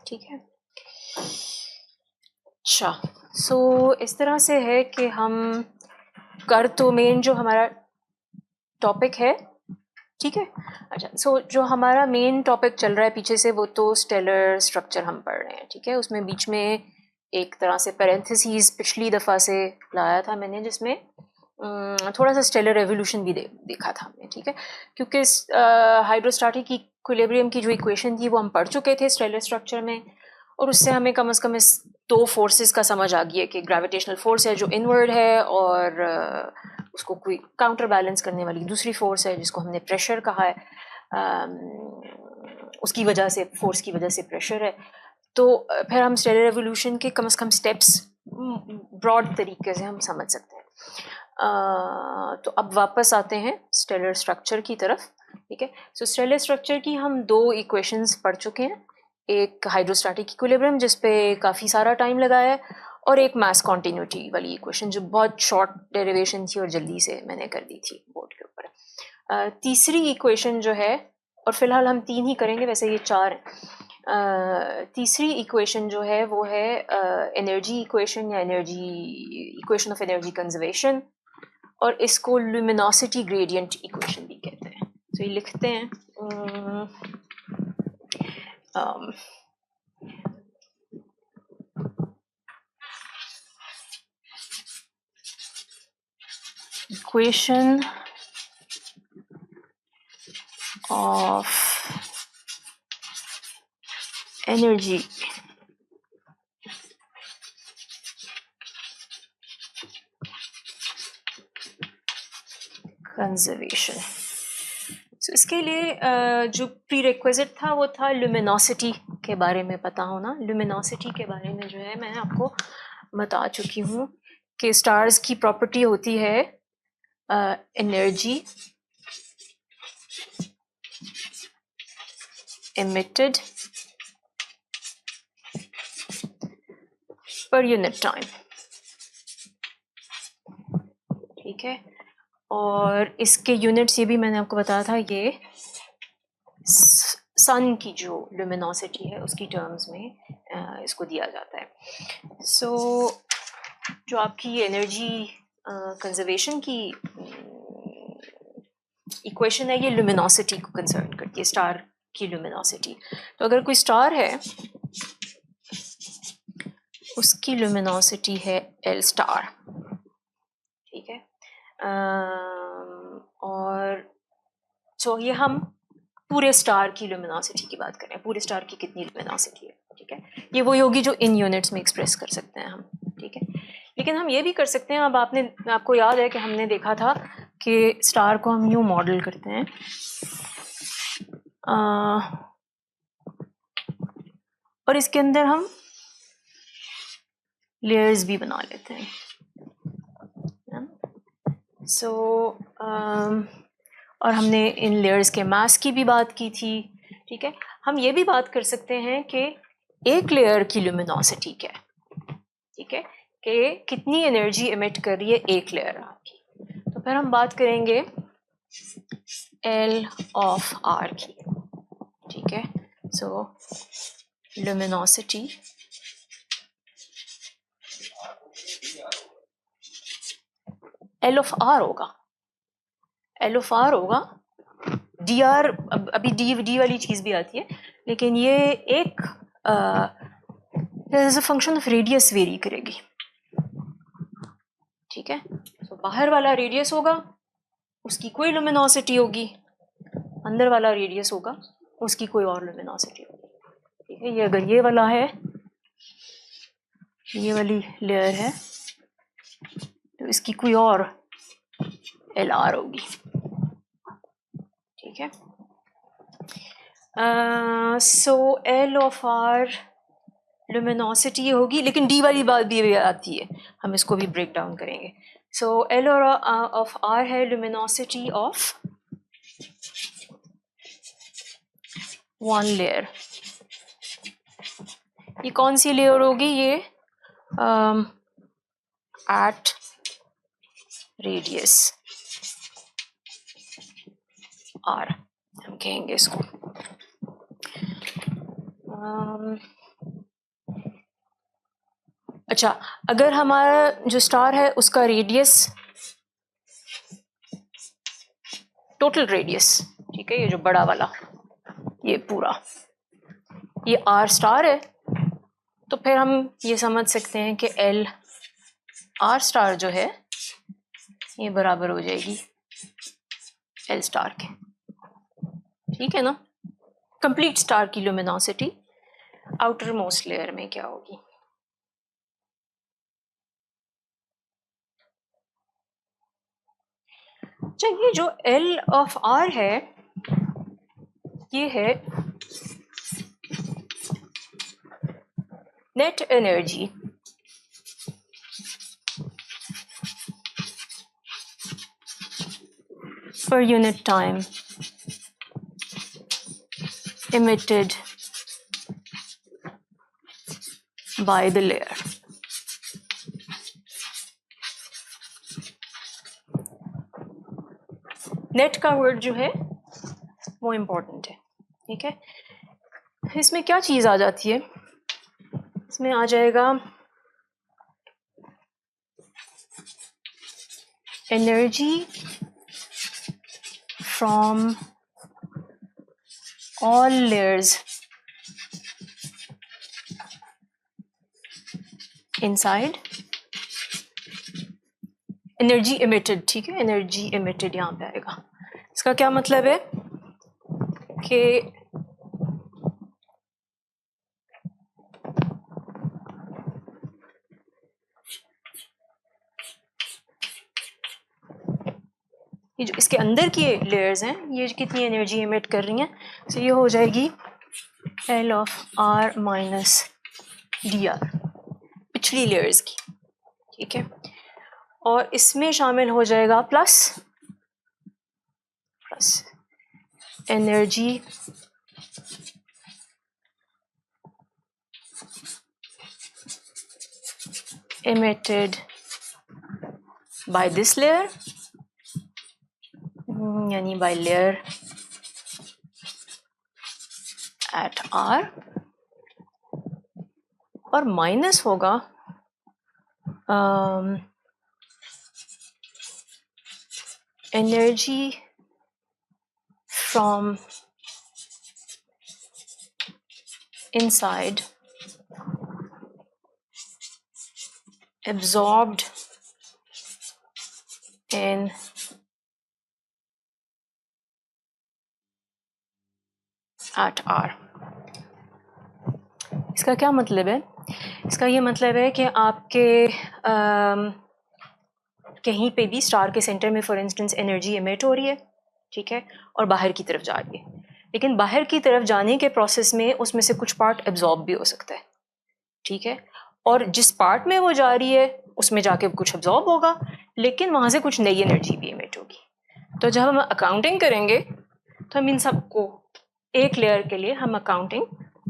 ठीक है। अच्छा, सो इस तरह से है कि हम कर तो मेन जो हमारा टॉपिक है, ठीक है। अच्छा, सो जो हमारा मेन टॉपिक चल रहा है पीछे से, वो तो स्टेलर स्ट्रक्चर हम पढ़ रहे हैं, ठीक है। उसमें बीच में एक तरह से पैरेंथेसिस पिछली दफ़ा से लाया था मैंने, जिसमें थोड़ा सा स्टेलर एवोल्यूशन भी देखा था हमने, ठीक है। क्योंकि हाइड्रोस्टैटिक इक्विलिब्रियम की जो इक्वेशन थी वो हम पढ़ चुके थे स्टेलर स्ट्रक्चर में, और उससे हमें कम से कम इस दो फोर्सेस का समझ आ गया कि ग्रेविटेशनल फोर्स है जो इनवर्ड है, और उसको कोई काउंटर बैलेंस करने वाली दूसरी फोर्स है जिसको हमने प्रेशर कहा है। उसकी वजह से, फोर्स की वजह से प्रेशर है। तो फिर हम स्टेलर एवोल्यूशन के कम से कम स्टेप्स ब्रॉड तरीके से हम समझ सकते हैं। तो अब वापस आते हैं स्टेलर स्ट्रक्चर की तरफ, ठीक है। सो स्टेलर स्ट्रक्चर की हम दो इक्वेशंस पढ़ चुके हैं, एक हाइड्रोस्टैटिक इक्विलिब्रियम जिस पे काफ़ी सारा टाइम लगाया है, और एक मास कॉन्टिन्यूटी वाली इक्वेशन जो बहुत शॉर्ट डेरिवेशन थी और जल्दी से मैंने कर दी थी बोर्ड के ऊपर। तीसरी इक्वेशन जो है, और फिलहाल हम तीन ही करेंगे, वैसे ये चार हैं। तीसरी इक्वेशन जो है वो है एनर्जी इक्वेशन या energy equation of energy conservation, और इसको लुमिनोसिटी ग्रेडियंट इक्वेशन भी कहते हैं। तो ये लिखते हैं equation of energy conservation। So, इसके लिए जो प्रीरेक्विजिट था वो था लुमिनोसिटी के बारे में पता होना। लुमिनोसिटी के बारे में जो है मैं आपको बता चुकी हूँ कि स्टार्स की प्रॉपर्टी होती है energy emitted per unit time, ठीक है। और इसके यूनिट्स ये भी मैंने आपको बताया था, ये सन की जो लुमिनोसिटी है उसकी टर्म्स में इसको दिया जाता है। सो जो आपकी एनर्जी कंजर्वेशन की इक्वेशन है, ये लुमिनोसिटी को कंसर्न करती है, स्टार की लुमिनोसिटी। तो अगर कोई स्टार है, उसकी लुमिनोसिटी है एल स्टार, ठीक है। और सो ये हम पूरे स्टार की लुमिनोसिटी की बात कर रहे हैं, पूरे स्टार की कितनी लुमिनोसिटी है, ठीक है। ये वही होगी जो इन यूनिट्स में एक्सप्रेस कर सकते हैं हम, ठीक है। लेकिन हम ये भी कर सकते हैं, अब आपको याद है कि हमने देखा था कि स्टार को हम यूं मॉडल करते हैं, और इसके अंदर हम लेयर्स भी बना लेते हैं। सो और हमने इन लेयर्स के मास की भी बात की थी, ठीक है। हम ये भी बात कर सकते हैं कि एक लेयर की लुमिनोसिटी क्या है, ठीक है, कि कितनी एनर्जी एमिट कर रही है एक लेयर की। तो फिर हम बात करेंगे एल ऑफ आर की, ठीक है। So luminosity L of R होगा, एल ऑफ आर होगा डी आर। अभी डी वाली चीज़ भी आती है, लेकिन ये एक as a function of radius vary करेगी, ठीक है। तो बाहर वाला रेडियस होगा, उसकी कोई लुमिनोसिटी होगी, अंदर वाला रेडियस होगा, उसकी कोई और लुमिनोसिटी होगी, ठीक है। ये अगर ये वाला है, ये वाली लेयर है, तो इसकी कोई और एल आर होगी, ठीक है। सो एल ऑफ आर लुमिनोसिटी होगी, लेकिन डी वाली बात भी आती है, हम इसको भी ब्रेक डाउन करेंगे। सो एल ऑफ आर है लुमिनोसिटी ऑफ वन लेयर। ये कौन सी लेयर होगी? ये एट रेडियस आर हम कहेंगे इसको। अच्छा, अगर हमारा जो स्टार है उसका रेडियस, टोटल रेडियस, ठीक है, ये जो बड़ा वाला, ये पूरा, ये आर स्टार है, तो फिर हम ये समझ सकते हैं कि एल आर स्टार जो है ये बराबर हो जाएगी एल स्टार के, ठीक है ना। कंप्लीट स्टार की लुमिनोसिटी आउटर मोस्ट लेयर में क्या होगी? ये जो एल ऑफ आर है ये है net energy per unit time emitted by the layer. Net का वर्ड जो है वो इम्पोर्टेंट है, ठीक है। इसमें क्या चीज़ आ जाती है? इसमें आ जाएगा energy from all layers inside, energy emitted, ठीक है, एनर्जी इमिटेड यहाँ पे आएगा। इसका क्या मतलब है कि ये जो इसके अंदर की लेयर्स हैं ये कितनी एनर्जी इमिट कर रही हैं, तो ये हो जाएगी L of R minus D R, पिछली लेयर्स की, ठीक है। और इसमें शामिल हो जाएगा plus energy emitted by this layer, यानी by layer at R, और माइनस होगा energy from inside absorbed in at R। इसका क्या मतलब है? इसका ये मतलब है कि आपके कहीं पे भी स्टार के सेंटर में फॉर इंस्टेंस एनर्जी एमिट हो रही है, ठीक है, और बाहर की तरफ जा रही है, लेकिन बाहर की तरफ जाने के प्रोसेस में उसमें से कुछ पार्ट एब्जॉर्ब भी हो सकता है, ठीक है, और जिस पार्ट में वो जा रही है उसमें जाके कुछ एब्जॉर्ब होगा, लेकिन वहाँ से कुछ नई एनर्जी भी एमिट होगी। तो जब हम अकाउंटिंग करेंगे तो हम इन सबको एक लेयर के लिए हम अकाउंटिंग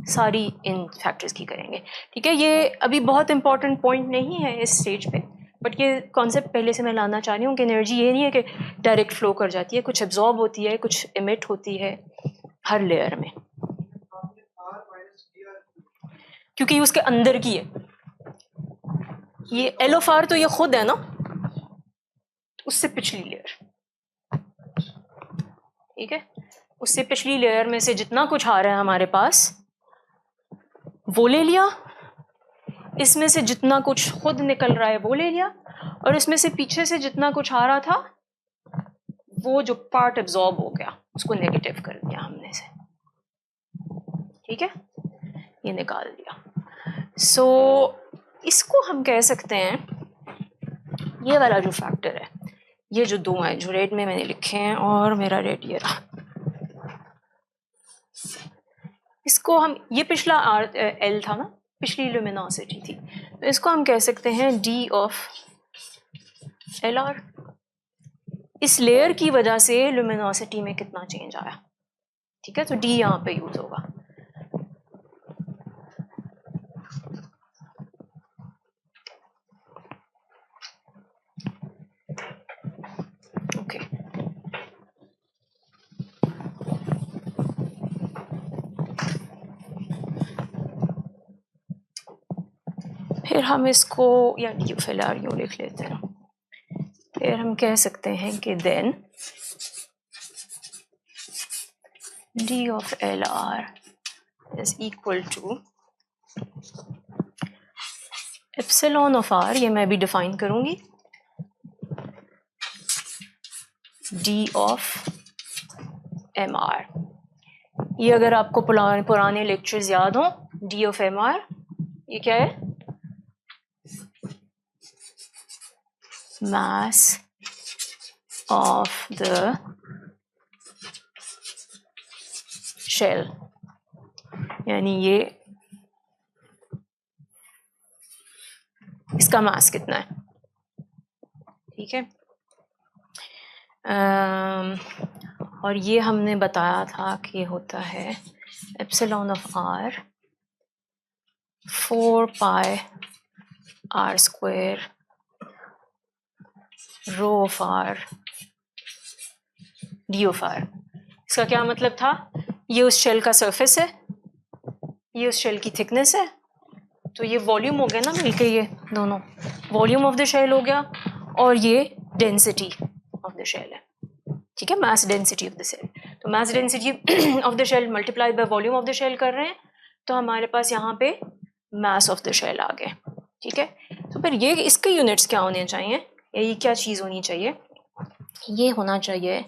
सारी इन फैक्टर्स की करेंगे, ठीक है। ये अभी बहुत इंपॉर्टेंट पॉइंट नहीं है इस स्टेज पे, बट ये कॉन्सेप्ट पहले से मैं लाना चाह रही हूँ कि एनर्जी ये नहीं है कि डायरेक्ट फ्लो कर जाती है, कुछ एब्जॉर्ब होती है, कुछ एमिट होती है हर लेयर में, क्योंकि उसके अंदर की है। ये एल ऑफ आर तो ये खुद है ना, उससे पिछली लेयर, ठीक है, उससे पिछली लेयर में से जितना कुछ आ रहा है हमारे पास वो ले लिया, इसमें से जितना कुछ खुद निकल रहा है वो ले लिया, और इसमें से पीछे से जितना कुछ आ रहा था वो जो पार्ट एब्जॉर्ब हो गया उसको नेगेटिव कर दिया हमने से, ठीक है, ये निकाल दिया। सो इसको हम कह सकते हैं, ये वाला जो फैक्टर है, ये जो दो हैं जो रेड में मैंने लिखे हैं और मेरा रेड ये रहा, इसको हम, ये पिछला आर एल था ना, पिछली लुमिनोसिटी थी, तो इसको हम कह सकते हैं डी ऑफ एल आर। इस लेयर की वजह से लुमिनोसिटी में कितना चेंज आया, ठीक है, तो डी यहाँ पे यूज होगा। ओके, फिर हम इसको या डी ऑफ एल आर यूँ लिख लेते हैं। फिर हम कह सकते हैं कि then D of L R is equal to epsilon of R, ये मैं भी डिफाइन करूंगी, डी ऑफ एम आर। ये अगर आपको पुराने लेक्चर्स याद हो, डी ऑफ एम आर ये क्या है? मास ऑफ द शेल, यानी ये इसका मास कितना है, ठीक है। और ये हमने बताया था कि होता है epsilon of R 4 pi R square rho of R D of R. इसका क्या मतलब था? ये उस शेल का सरफेस है, ये उस शेल की थिकनेस है, तो ये वॉल्यूम हो गया ना मिलके, ये दोनों वॉल्यूम ऑफ द शेल हो गया, और ये डेंसिटी ऑफ द शेल है, ठीक है, mass density of the shell. तो mass density of the shell multiplied by volume of the shell कर रहे हैं, तो हमारे पास यहाँ पे मास ऑफ द शेल आ गए, ठीक है। तो फिर ये इसके यूनिट्स क्या होने चाहिए, ये क्या चीज़ होनी चाहिए? ये होना चाहिए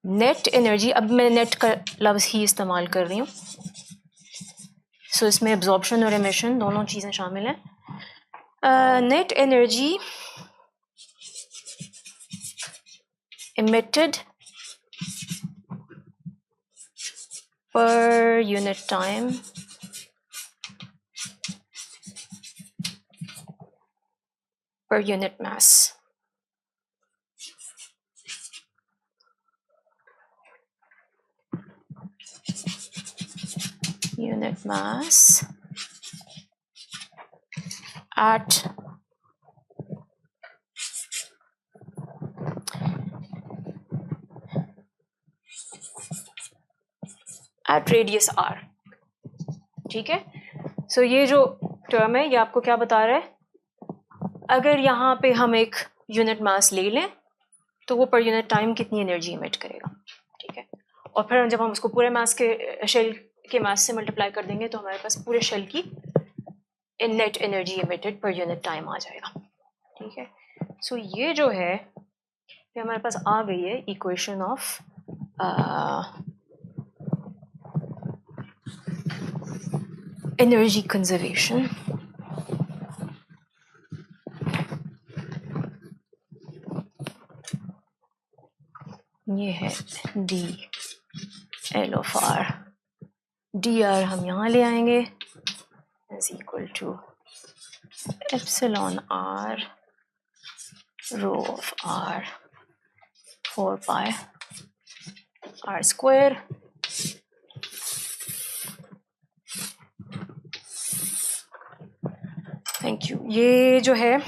नेट एनर्जी। अब मैं नेट का लफ्ज़ ही इस्तेमाल कर रही हूँ, सो इसमें एब्जॉर्प्शन और एमिशन दोनों चीज़ें शामिल हैं। Net energy emitted per unit time per unit mass. Unit mass at radius r, ठीक है। सो ये जो टर्म है ये आपको क्या बता रहा है? अगर यहाँ पे हम एक यूनिट मास ले लें तो वो पर यूनिट टाइम कितनी एनर्जी इमिट करेगा, ठीक है। और फिर जब हम उसको पूरे मास के शेल के मास से मल्टीप्लाई कर देंगे तो हमारे पास पूरे शेल की net energy emitted per unit time आ जाएगा, ठीक है। सो ये जो है ये हमारे पास आ गई है इक्वेशन ऑफ एनर्जी कंजर्वेशन। ये है D L of R, D R हम यहाँ ले आएंगे is equal to epsilon R rho of R 4 pi R square thank you. ये जो है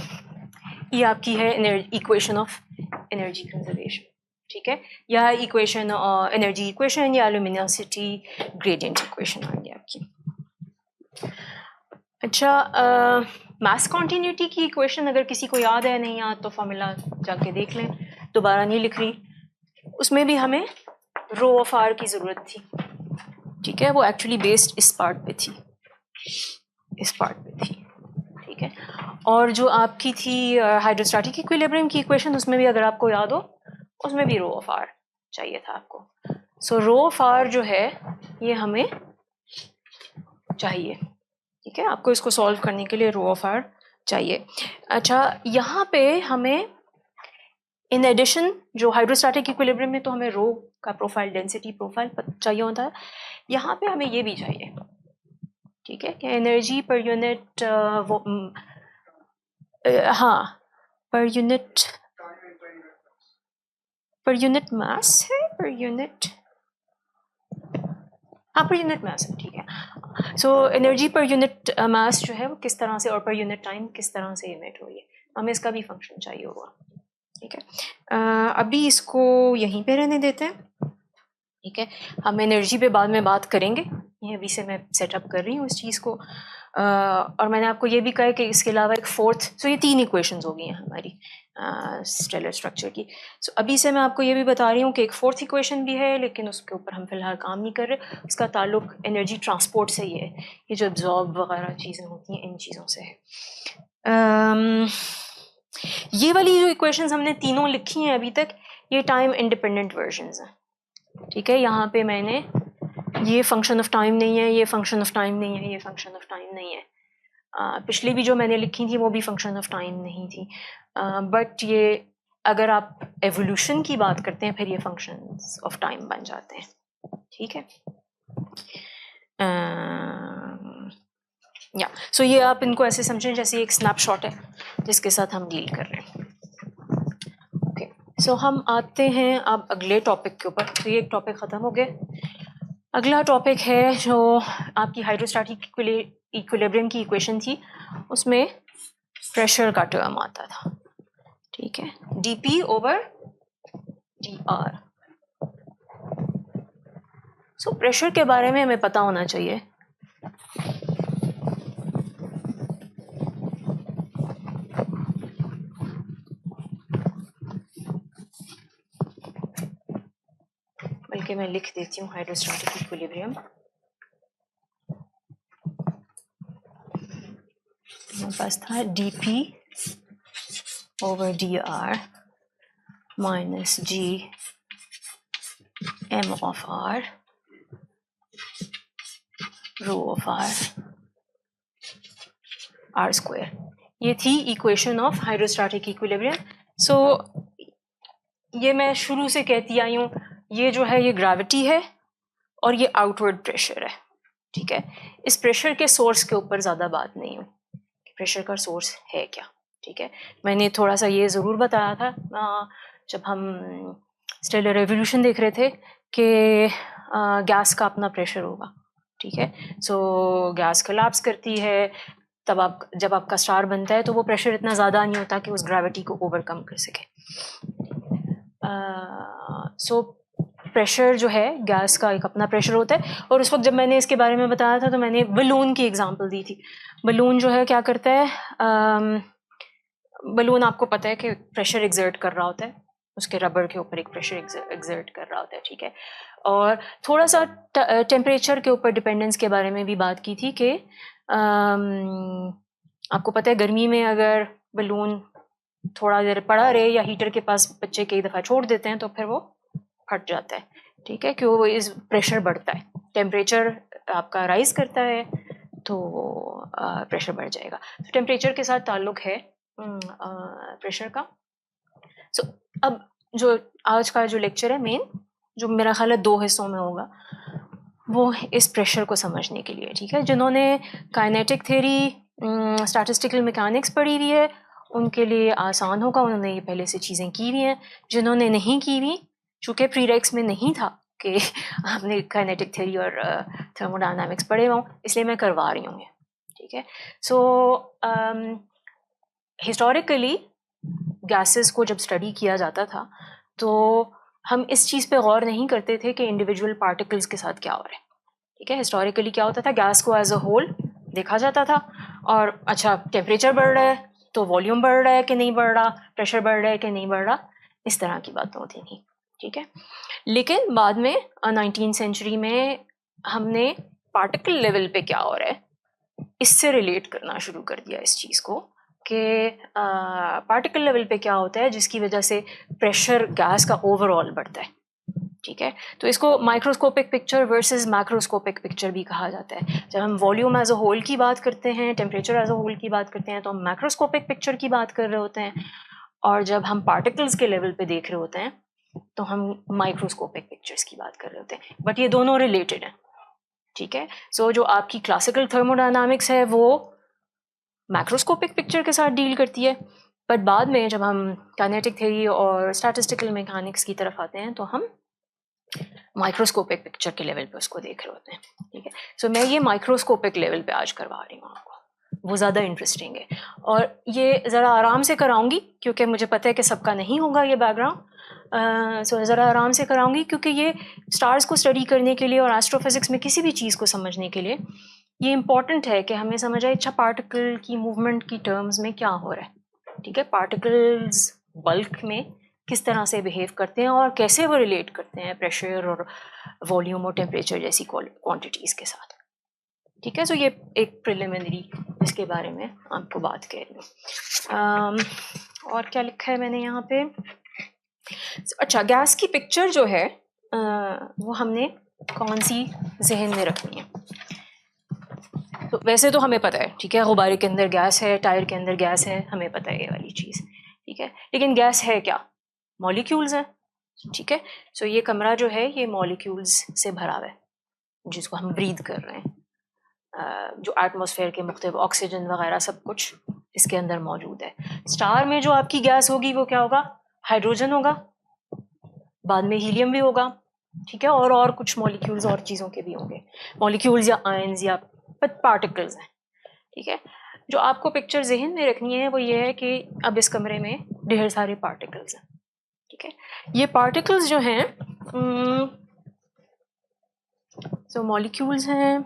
ये आपकी है इक्वेशन ऑफ एनर्जी कंजर्वेशन, ठीक है, या इक्वेशन एनर्जी इक्वेशन या लुमिनोसिटी ग्रेडियंट इक्वेशन आ गई आपकी। अच्छा, मास कॉन्टिन्यूटी की इक्वेशन अगर किसी को याद है, नहीं याद तो फॉर्मूला जाके देख लें, दोबारा नहीं लिख रही। उसमें भी हमें रो ऑफ आर की ज़रूरत थी, ठीक है, वो एक्चुअली बेस्ड इस पार्ट पे थी, इस पार्ट पे थी, ठीक है। और जो आपकी थी हाइड्रोस्टैटिक इक्विलिब्रियम की इक्वेशन, उसमें भी अगर आपको याद हो उसमें भी रो ऑफ आर चाहिए था आपको। सो रो ऑफ आर जो है ये हमें चाहिए, ठीक है, आपको इसको सॉल्व करने के लिए रो ऑफ आर चाहिए। अच्छा, यहाँ पे हमें इन एडिशन जो हाइड्रोस्टैटिक इक्विलिब्रियम में तो हमें रो का प्रोफाइल, डेंसिटी प्रोफाइल चाहिए होता है, यहाँ पे हमें ये भी चाहिए, ठीक है, कि एनर्जी पर यूनिट हाँ पर यूनिट मास है, पर यूनिट हाँ पर यूनिट मास है, ठीक है। So energy per unit mass जो है वो किस तरह से और पर यूनिट टाइम किस तरह से इमिट हो रही है, हमें इसका भी फंक्शन चाहिए होगा, ठीक है। अभी इसको यहीं पे रहने देते हैं, ठीक है, हम एनर्जी पे बाद में बात करेंगे, ये अभी से मैं सेटअप कर रही हूँ इस चीज़ को। और मैंने आपको ये भी कहा है कि इसके अलावा एक फोर्थ, सो ये 3 इक्वेशंस हो गई हैं हमारी स्टेलर स्ट्रक्चर की। सो अभी से मैं आपको ये भी बता रही हूँ कि एक फोर्थ इक्वेशन भी है, लेकिन उसके ऊपर हम फिलहाल काम नहीं कर रहे। उसका ताल्लुक एनर्जी ट्रांसपोर्ट से ही है, ये जो एब्जॉर्ब वगैरह चीज़ें होती हैं इन चीज़ों से है। ये वाली जो इक्वेशंस हमने तीनों लिखी हैं अभी तक, ये टाइम इंडिपेंडेंट वर्जन्स हैं, ठीक है। यहाँ पे मैंने ये फंक्शन ऑफ टाइम नहीं है, ये फंक्शन ऑफ टाइम नहीं है, ये फंक्शन ऑफ टाइम नहीं है। पिछली भी जो मैंने लिखी थी वो भी फंक्शन ऑफ टाइम नहीं थी, बट ये अगर आप एवोल्यूशन की बात करते हैं फिर ये फंक्शंस ऑफ टाइम बन जाते हैं, ठीक है। या सो ये आप इनको ऐसे समझें जैसे एक स्नैपशॉट है जिसके साथ हम डील कर रहे हैं। ओके, सो हम आते हैं अब अगले टॉपिक के ऊपर। तो ये एक टॉपिक ख़त्म हो गया। अगला टॉपिक है जो आपकी हाइड्रोस्टैटिक इक्विलिब्रियम की इक्वेशन थी, उसमें प्रेशर का टर्म आता था, ठीक है, dp over dr। So pressure के बारे में हमें पता होना चाहिए। बल्कि मैं लिख देती हूँ हाइड्रोस्टैटिक इक्विलिब्रियम। मेरे पास था dp over dr minus g m ऑफ r rho of r square. ये थी equation of hydrostatic equilibrium. So ये मैं शुरू से कहती आई हूँ, ये जो है ये ग्रेविटी है और ये आउटवर्ड प्रेशर है, ठीक है। इस प्रेशर के सोर्स के ऊपर ज़्यादा बात नहीं हुई कि प्रेशर का सोर्स है क्या, ठीक है। मैंने थोड़ा सा ये ज़रूर बताया था जब हम स्टेलर रेवोल्यूशन देख रहे थे कि गैस का अपना प्रेशर होगा, ठीक है। सो गैस कोलैप्स करती है, तब जब आपका स्टार बनता है तो वो प्रेशर इतना ज़्यादा नहीं होता कि उस ग्रेविटी को ओवरकम कर सके। सो प्रेशर जो है गैस का एक अपना प्रेशर होता है। और उस वक्त जब मैंने इसके बारे में बताया था तो मैंने बलून की एग्जांपल दी थी। बलून जो है क्या करता है, बलून आपको पता है कि प्रेशर एग्जर्ट कर रहा होता है, उसके रबर के ऊपर एक प्रेशर एग्जर्ट कर रहा होता है, ठीक है। और थोड़ा सा टेम्परेचर के ऊपर डिपेंडेंस के बारे में भी बात की थी कि आपको पता है गर्मी में अगर बलून थोड़ा देर पड़ा रहे या हीटर के पास बच्चे कई दफ़ा छोड़ देते हैं तो फिर वो फट जाता है, ठीक है, क्यों, वो इस प्रेशर बढ़ता है, टेम्परेचर आपका राइज करता है तो प्रेशर बढ़ जाएगा। तो टेम्परेचर के साथ ताल्लुक है प्रेशर का। सो अब जो आज का जो लेक्चर है मेन, जो मेरा ख्याल है 2 हिस्सों में होगा, वो इस प्रेशर को समझने के लिए, ठीक है। जिन्होंने काइनेटिक थ्योरी स्टैटिस्टिकल मैकेनिक्स पढ़ी हुई है उनके लिए आसान होगा, उन्होंने ये पहले से चीज़ें की हुई हैं। जिन्होंने नहीं की हुई, चूँकि प्रीरेक्स में नहीं था कि आपने काइनेटिक थ्योरी और थर्मोडायनामिक्स पढ़े हों, इसलिए मैं करवा रही हूँ, ठीक है। सो हिस्टोरिकली गैसेस को जब स्टडी किया जाता था तो हम इस चीज़ पे गौर नहीं करते थे कि इंडिविजुअल पार्टिकल्स के साथ क्या हो रहा है, ठीक है। हिस्टोरिकली क्या होता था, गैस को एज अ होल देखा जाता था और अच्छा टेम्परेचर बढ़ रहा है तो वॉल्यूम बढ़ रहा है कि नहीं बढ़ रहा, प्रेशर बढ़ रहा है कि नहीं बढ़ रहा, इस तरह की बातें होती थी, ठीक है। लेकिन बाद में 19th सेंचुरी में हमने पार्टिकल लेवल पे क्या हो रहा है इससे रिलेट करना शुरू कर दिया इस चीज़ को कि पार्टिकल लेवल पे क्या होता है जिसकी वजह से प्रेशर गैस का ओवरऑल बढ़ता है, ठीक है। तो इसको microscopic picture versus macroscopic picture भी कहा जाता है। जब हम वॉल्यूम एज अ होल की बात करते हैं, टेम्परेचर एज अ होल की बात करते हैं तो हम मैक्रोस्कोपिक पिक्चर की बात कर रहे होते हैं, और जब हम पार्टिकल्स के लेवल पे देख रहे होते हैं तो हम माइक्रोस्कोपिक पिक्चर्स की बात कर रहे होते हैं, बट ये दोनों रिलेटेड हैं, ठीक है। सो जो आपकी क्लासिकल थर्मोडायनामिक्स है वो मैक्रोस्कोपिक पिक्चर के साथ डील करती है, बट बाद में जब हम काइनेटिक थ्योरी और स्टैटिस्टिकल मैकेनिक्स की तरफ आते हैं तो हम माइक्रोस्कोपिक पिक्चर के लेवल पे उसको देख रहे होते हैं, ठीक है। सो मैं ये माइक्रोस्कोपिक लेवल पे आज करवा रही हूँ आपको, वो ज़्यादा इंटरेस्टिंग है और ये ज़रा आराम से कराऊंगी क्योंकि मुझे पता है कि सबका नहीं होगा ये बैकग्राउंड। सो ज़रा आराम से कराऊंगी क्योंकि ये स्टार्स को स्टडी करने के लिए और एस्ट्रोफिज़िक्स में किसी भी चीज़ को समझने के लिए ये इम्पॉर्टेंट है कि हमें समझ आए अच्छा पार्टिकल की मूवमेंट की टर्म्स में क्या हो रहा है, ठीक है। पार्टिकल्स बल्क में किस तरह से बिहेव करते हैं और कैसे वो रिलेट करते हैं प्रेशर और वॉल्यूम और टेम्परेचर जैसी क्वांटिटीज़ के साथ, ठीक है। सो ये एक प्रिलिमिनरी इसके बारे में आपको बात कह रही हूँ। और क्या लिखा है मैंने यहाँ पे, अच्छा गैस की पिक्चर जो है वो हमने कौन सी जहन में रखनी है। तो वैसे तो हमें पता है, ठीक है, गुब्बारे के अंदर गैस है, टायर के अंदर गैस है, हमें पता है ये वाली चीज़, ठीक है। लेकिन गैस है क्या, मॉलिक्यूल्स हैं, ठीक है। सो ये कमरा जो है ये मॉलिक्यूल्स से भरा हुआ है जिसको हम ब्रीथ कर रहे हैं। जो एटमॉस्फेयर के मुख्तलिफ ऑक्सीजन वगैरह सब कुछ इसके अंदर मौजूद है। स्टार में जो आपकी गैस होगी वो क्या होगा, हाइड्रोजन होगा, बाद में हीलियम भी होगा, ठीक है, और कुछ मॉलिक्यूल्स और चीज़ों के भी होंगे, मॉलिक्यूल्स या आयंस या पार्टिकल्स हैं, ठीक है। जो आपको पिक्चर जहन में रखनी है वो ये है कि अब इस कमरे में ढेर सारे पार्टिकल्स हैं, ठीक है। ये पार्टिकल्स जो हैं सो मॉलिक्यूल्स हैं,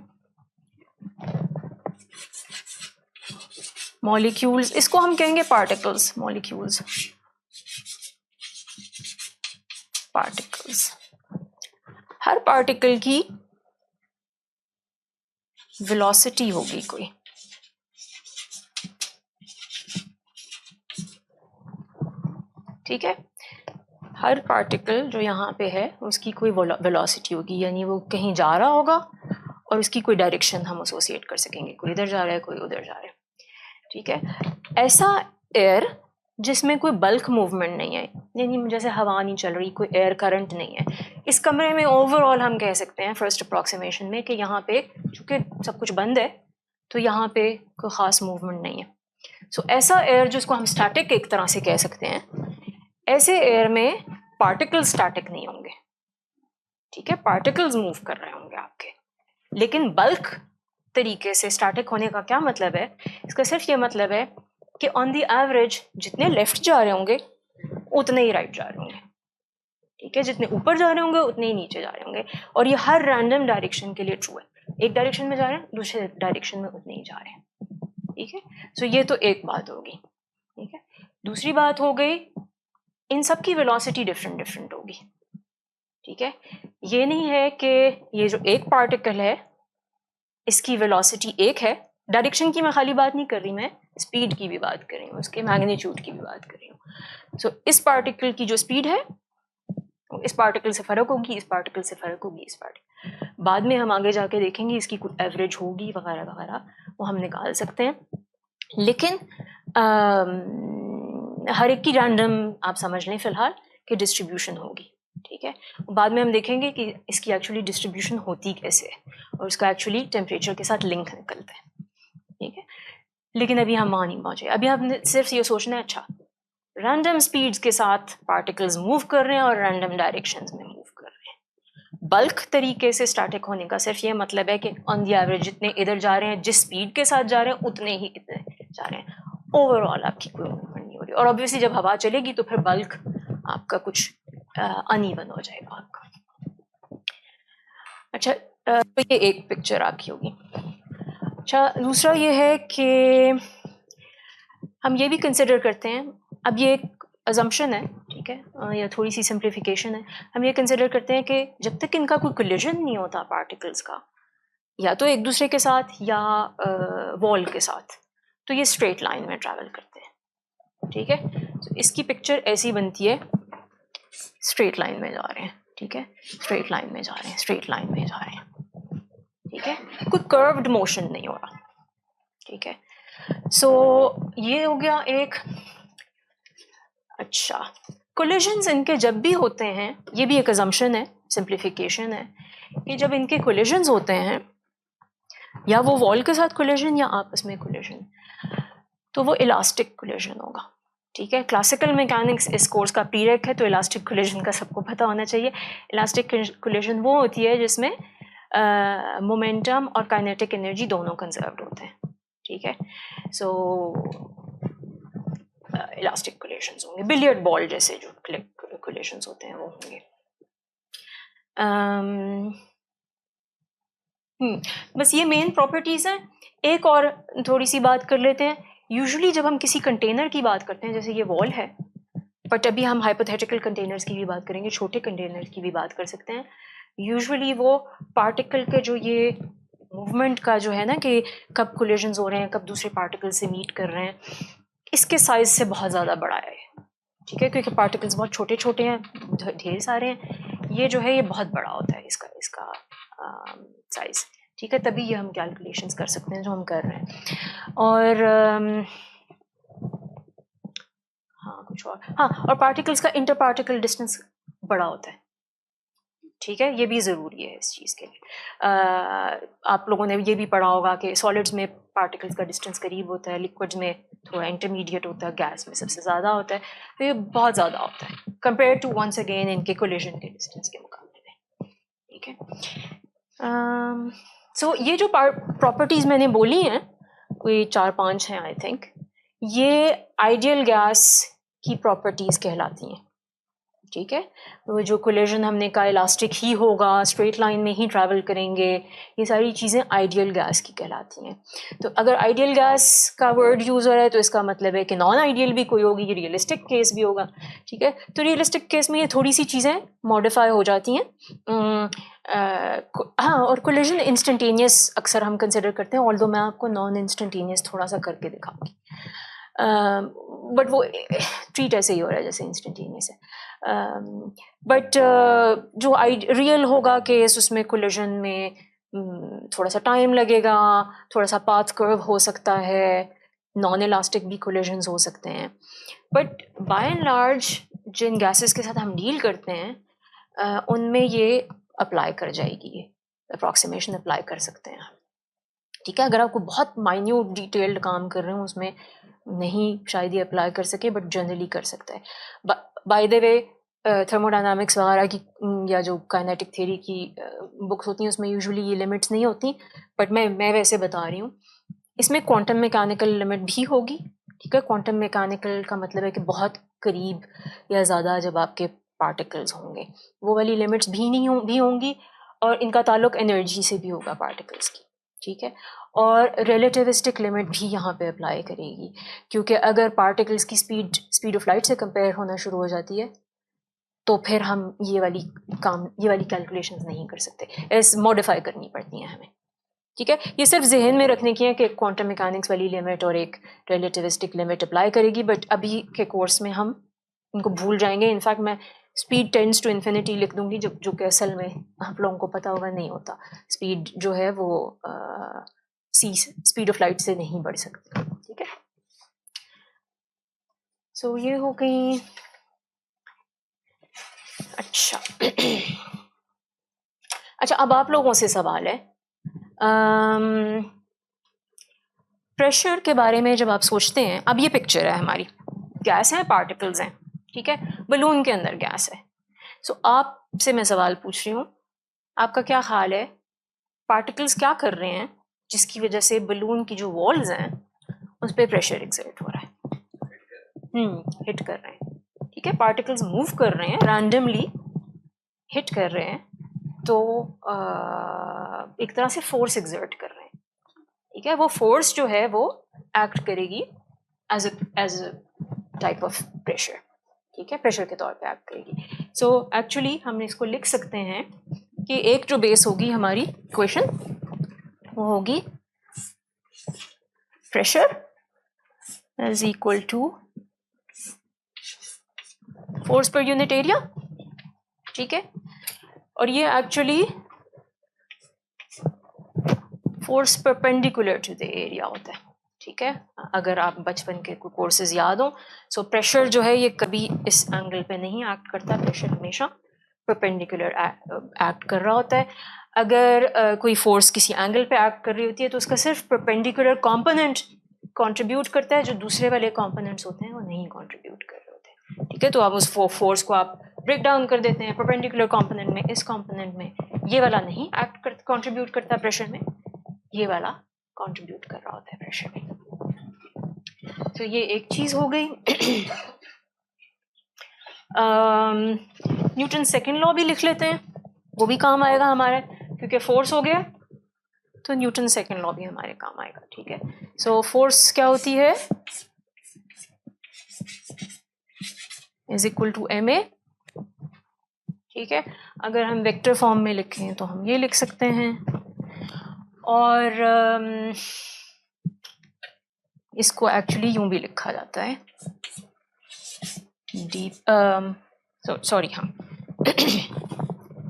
मॉलिक्यूल्स इसको हम कहेंगे पार्टिकल्स, मॉलिक्यूल्स, पार्टिकल्स। हर पार्टिकल की वेलोसिटी होगी कोई, ठीक है। हर पार्टिकल जो यहाँ पे है उसकी कोई वेलोसिटी होगी, यानी वो कहीं जा रहा होगा और उसकी कोई डायरेक्शन हम एसोसिएट कर सकेंगे, कोई इधर जा रहा है कोई उधर जा रहा है, ठीक है। ऐसा एयर जिसमें कोई बल्क मूवमेंट नहीं है, यानी जैसे हवा नहीं चल रही, कोई एयर करंट नहीं है, इस कमरे में ओवरऑल हम कह सकते हैं फर्स्ट अप्रॉक्सीमेशन में कि यहाँ पे चूँकि सब कुछ बंद है तो यहाँ पे कोई ख़ास मूवमेंट नहीं है। सो ऐसा एयर जिसको हम स्टैटिक एक तरह से कह सकते हैं, ऐसे एयर में पार्टिकल स्टैटिक नहीं होंगे, ठीक है, पार्टिकल्स मूव कर रहे होंगे आपके। लेकिन बल्क तरीके से स्टैटिक होने का क्या मतलब है, इसका सिर्फ ये मतलब है कि ऑन द एवरेज जितने लेफ्ट जा रहे होंगे उतने ही राइट जा रहे होंगे, ठीक है, जितने ऊपर जा रहे होंगे उतने ही नीचे जा रहे होंगे। और ये हर रैंडम डायरेक्शन के लिए ट्रू है, एक डायरेक्शन में जा रहे हैं दूसरे डायरेक्शन में उतने ही जा रहे हैं, ठीक है। सो ये तो एक बात होगी, ठीक है। दूसरी बात हो गई इन सब की वेलोसिटी डिफरेंट डिफरेंट होगी, ठीक है। ये नहीं है कि ये जो एक पार्टिकल है इसकी वेलोसिटी एक है, डायरेक्शन की मैं खाली बात नहीं कर रही, मैं स्पीड की भी बात कर रही हूँ, उसके मैग्नीट्यूड की भी बात कर रही हूँ। सो इस पार्टिकल की जो स्पीड है इस पार्टिकल से फर्क होगी, इस पार्टिकल से फर्क होगी, इस पार्टिकल, बाद में हम आगे जाके देखेंगे इसकी कुछ एवरेज होगी वगैरह वगैरह, वो हम निकाल सकते हैं। लेकिन हर एक की रैंडम आप समझ लें फिलहाल कि डिस्ट्रीब्यूशन होगी, ठीक है। बाद में हम देखेंगे कि इसकी एक्चुअली डिस्ट्रीब्यूशन होती कैसे है और उसका एक्चुअली टेम्परेचर के साथ लिंक निकलता है, ठीक है। लेकिन अभी हम वहाँ नहीं पहुँचे, अभी हमने सिर्फ ये सोचना है अच्छा रैंडम स्पीड्स के साथ पार्टिकल्स मूव कर रहे हैं और रैंडम डायरेक्शंस में मूव कर रहे हैं। बल्क तरीके से स्टैटिक होने का सिर्फ ये मतलब है कि ऑन द एवरेज जितने इधर जा रहे हैं, जिस स्पीड के साथ जा रहे हैं उतने ही इतने जा रहे हैं, ओवरऑल आपकी कोई मूवमेंट नहीं हो रही। और ऑब्वियसली जब हवा चलेगी तो फिर बल्क आपका कुछ अनइवन हो जाएगा आपका। अच्छा तो ये एक पिक्चर आपकी होगी। अच्छा दूसरा ये है कि हम ये भी कंसिडर करते हैं, अब ये एक अजम्पशन है, ठीक है, या थोड़ी सी सिंप्लीफिकेशन है, हम ये कंसिडर करते हैं कि जब तक इनका कोई कोलिजन नहीं होता पार्टिकल्स का, या तो एक दूसरे के साथ या वॉल के साथ, तो ये स्ट्रेट लाइन में ट्रैवल करते हैं, ठीक है। तो इसकी पिक्चर ऐसी बनती है, स्ट्रेट लाइन में जा रहे हैं, ठीक है, स्ट्रेट लाइन में जा रहे हैं, स्ट्रेट लाइन में जा रहे हैं, ठीक है, कोई कर्व्ड मोशन नहीं हो रहा, ठीक है। सो ये हो गया एक। अच्छा कोलिजन्स इनके जब भी होते हैं, ये भी एक अजम्पशन है, सिंप्लीफिकेशन है, कि जब इनके कोलिजन्स होते हैं या वो वॉल के साथ कोलिजन या आपस में कोलिजन, तो वो इलास्टिक कोलिजन होगा, ठीक है। क्लासिकल मैकेनिक्स इस कोर्स का प्रीरेक है तो इलास्टिक कोलिजन का सबको पता होना चाहिए। इलास्टिक कोलिजन वो होती है जिसमें मोमेंटम और काइनेटिक एनर्जी दोनों कंजर्व्ड होते हैं, ठीक है। सो इलास्टिक कोलिजन्स होंगे, बिलियर्ड बॉल जैसे जो कोलिजन्स होते हैं वो होंगे। बस ये मेन प्रॉपर्टीज़ हैं। एक और थोड़ी सी बात कर लेते हैं। यूजुअली जब हम किसी कंटेनर की बात करते हैं, जैसे ये वॉल है, बट अभी हम हाइपोथेटिकल कंटेनर्स की भी बात करेंगे, छोटे कंटेनर की भी बात कर सकते हैं। यूजुअली वो पार्टिकल के जो ये मूवमेंट का जो है ना कि कब कोलिजन्स हो रहे हैं, कब दूसरे पार्टिकल से मीट कर रहे हैं, इसके साइज से बहुत ज़्यादा बड़ा है, ठीक है, क्योंकि पार्टिकल्स बहुत छोटे छोटे हैं, ढेर सारे हैं। ये जो है ये बहुत बड़ा होता है इसका साइज, ठीक है, तभी ये हम कैलकुलेशंस कर सकते हैं जो हम कर रहे हैं। और और पार्टिकल्स का इंटर पार्टिकल डिस्टेंस बड़ा होता है, ठीक है, ये भी ज़रूरी है इस चीज़ के लिए। आप लोगों ने ये भी पढ़ा होगा कि सॉलिड्स में पार्टिकल्स का डिस्टेंस करीब होता है, लिक्विड्स में थोड़ा इंटरमीडिएट होता है, गैस में सबसे ज़्यादा होता है, तो ये बहुत ज़्यादा होता है कंपेयर टू वंस अगेन इनके कोलिजन के डिस्टेंस के मुकाबले में, ठीक है। सो ये जो प्रॉपर्टीज़ मैंने बोली हैं, कोई 4-5 हैं आई थिंक, ये आइडियल गैस की प्रॉपर्टीज़ कहलाती हैं, ठीक है। वो जो कोलिजन हमने कहा इलास्टिक ही होगा, स्ट्रेट लाइन में ही ट्रैवल करेंगे, ये सारी चीज़ें आइडियल गैस की कहलाती हैं। तो अगर आइडियल गैस का वर्ड यूज़ हो रहा है तो इसका मतलब है कि नॉन आइडियल भी कोई होगी, ये रियलिस्टिक केस भी होगा, ठीक है। तो रियलिस्टिक केस में ये थोड़ी सी चीज़ें मॉडिफाई हो जाती हैं। हाँ, और कोलिजन इंस्टेंटेनियस अक्सर हम कंसिडर करते हैं, ऑल्दो मैं आपको नॉन इंस्टेंटेनियस थोड़ा सा करके दिखाऊंगी, बट वो ट्रीट ऐसे ही हो रहा है जैसे इंस्टेंटेनियस है। बट जो रियल होगा केस, उसमें कोलिजन में थोड़ा सा टाइम लगेगा, थोड़ा सा पाथ कर्व हो सकता है, नॉन इलास्टिक भी कोलिजन्स हो सकते हैं, बट बाय एंड लार्ज जिन गैसेस के साथ हम डील करते हैं उनमें ये अप्लाई कर जाएगी, ये अप्रॉक्सीमेशन अप्लाई कर सकते हैं, ठीक है। अगर आपको बहुत माइन्यूट डिटेल्ड काम कर रहे हो उसमें नहीं शायद ये अप्लाई कर सके, बट जनरली कर सकता है। बाय द वे थर्मोडायनामिक्स वगैरह की या जो काइनेटिक थ्योरी की बुक्स होती हैं उसमें यूजुअली ये लिमिट्स नहीं होती, बट मैं वैसे बता रही हूँ। इसमें क्वांटम मैकेनिकल लिमिट भी होगी, ठीक है। क्वांटम मैकेनिकल का मतलब है कि बहुत करीब या ज़्यादा जब आपके पार्टिकल्स होंगे, वो वाली लिमिट्स भी नहीं भी होंगी, और इनका ताल्लुक एनर्जी से भी होगा पार्टिकल्स की, ठीक है। और रिलेटिविस्टिक लिमिट भी यहाँ पे अप्लाई करेगी, क्योंकि अगर पार्टिकल्स की स्पीड ऑफ लाइट से कंपेयर होना शुरू हो जाती है तो फिर हम ये वाली कैलकुलेशंस नहीं कर सकते, ऐसे मॉडिफाई करनी पड़ती हैं हमें, ठीक है। ये सिर्फ जहन में रखने की है कि क्वांटम मैकेनिक्स वाली लिमिट और एक रिलेटिविस्टिक लिमिट अप्लाई करेगी, बट अभी के कोर्स में हम इनको भूल जाएंगे। इनफैक्ट मैं स्पीड टेंड्स टू इन्फिनिटी लिख दूंगी, जो कि असल में आप लोगों को पता होगा नहीं होता। स्पीड जो है वो स्पीड ऑफ लाइट से नहीं बढ़ सकती, ठीक है। सो ये हो गई। अच्छा अच्छा, अब आप लोगों से सवाल है, प्रेशर के बारे में जब आप सोचते हैं, अब ये पिक्चर है हमारी, गैस है, पार्टिकल्स हैं, ठीक है, बलून के अंदर गैस है। सो आपसे मैं सवाल पूछ रही हूँ, आपका क्या ख्याल है पार्टिकल्स क्या कर रहे हैं जिसकी वजह से बलून की जो वॉल्स हैं उस पर प्रेशर एक्सर्ट हो रहा है? हिट कर रहे हैं, ठीक है, पार्टिकल्स मूव कर रहे हैं, रैंडमली हिट कर रहे हैं, तो एक तरह से फोर्स एक्सर्ट कर रहे हैं, ठीक है। वो फोर्स जो है वो एक्ट करेगी as a type of pressure, ठीक है, प्रेशर के तौर पे एक्ट करेगी। सो एक्चुअली हम इसको लिख सकते हैं कि एक जो बेस होगी हमारी इक्वेशन वो होगी pressure is equal to force per unit area, ठीक है। और ये actually force perpendicular to the area होता है, ठीक है। अगर आप बचपन के कोई कोर्सेज याद हो, सो प्रेशर जो है ये कभी इस एंगल पे नहीं एक्ट करता, प्रेशर हमेशा परपेंडिकुलर एक्ट कर रहा होता है। अगर कोई फोर्स किसी एंगल पे एक्ट कर रही होती है तो उसका सिर्फ परपेंडिकुलर कंपोनेंट कंट्रीब्यूट करता है, जो दूसरे वाले कंपोनेंट्स होते हैं वो नहीं कंट्रीब्यूट कर रहे होते हैं, ठीक है। तो आप उस फोर्स को आप ब्रेक डाउन कर देते हैं परपेंडिकुलर कंपोनेंट में, इस कंपोनेंट में ये वाला नहीं कंट्रीब्यूट करता प्रेशर में, ये वाला कंट्रीब्यूट कर रहा होता है प्रेशर में। तो ये एक चीज हो गई। न्यूटन सेकंड लॉ भी लिख लेते हैं, वो भी काम आएगा हमारे, क्योंकि फोर्स हो गया तो न्यूटन सेकंड लॉ भी हमारे काम आएगा, ठीक है। सो फोर्स क्या होती है, इज इक्वल टू ma, ठीक है। अगर हम वेक्टर फॉर्म में लिखें तो हम ये लिख सकते हैं, और इसको एक्चुअली यूं भी लिखा जाता है, डीप सॉरी हाँ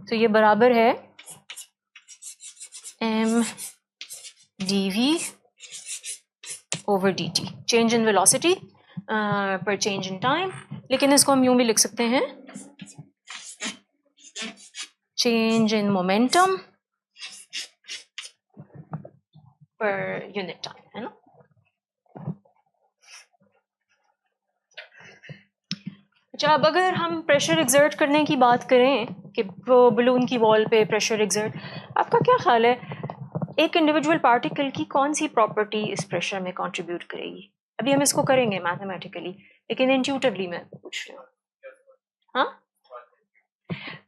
तो ये बराबर है m dv over dt, change in velocity पर चेंज इन टाइम, लेकिन इसको हम यूं भी लिख सकते हैं, चेंज इन मोमेंटम पर यूनिट टाइम, है ना। अच्छा, अब अगर हम प्रेशर एग्जर्ट करने की बात करें कि वो बलून की वॉल पे प्रेशर एग्जर्ट, आपका क्या ख्याल है एक इंडिविजुअल पार्टिकल की कौन सी प्रॉपर्टी इस प्रेशर में कंट्रीब्यूट करेगी? अभी हम इसको करेंगे मैथमेटिकली, लेकिन इंट्यूटिवली मैं पूछ रही हूँ। हाँ,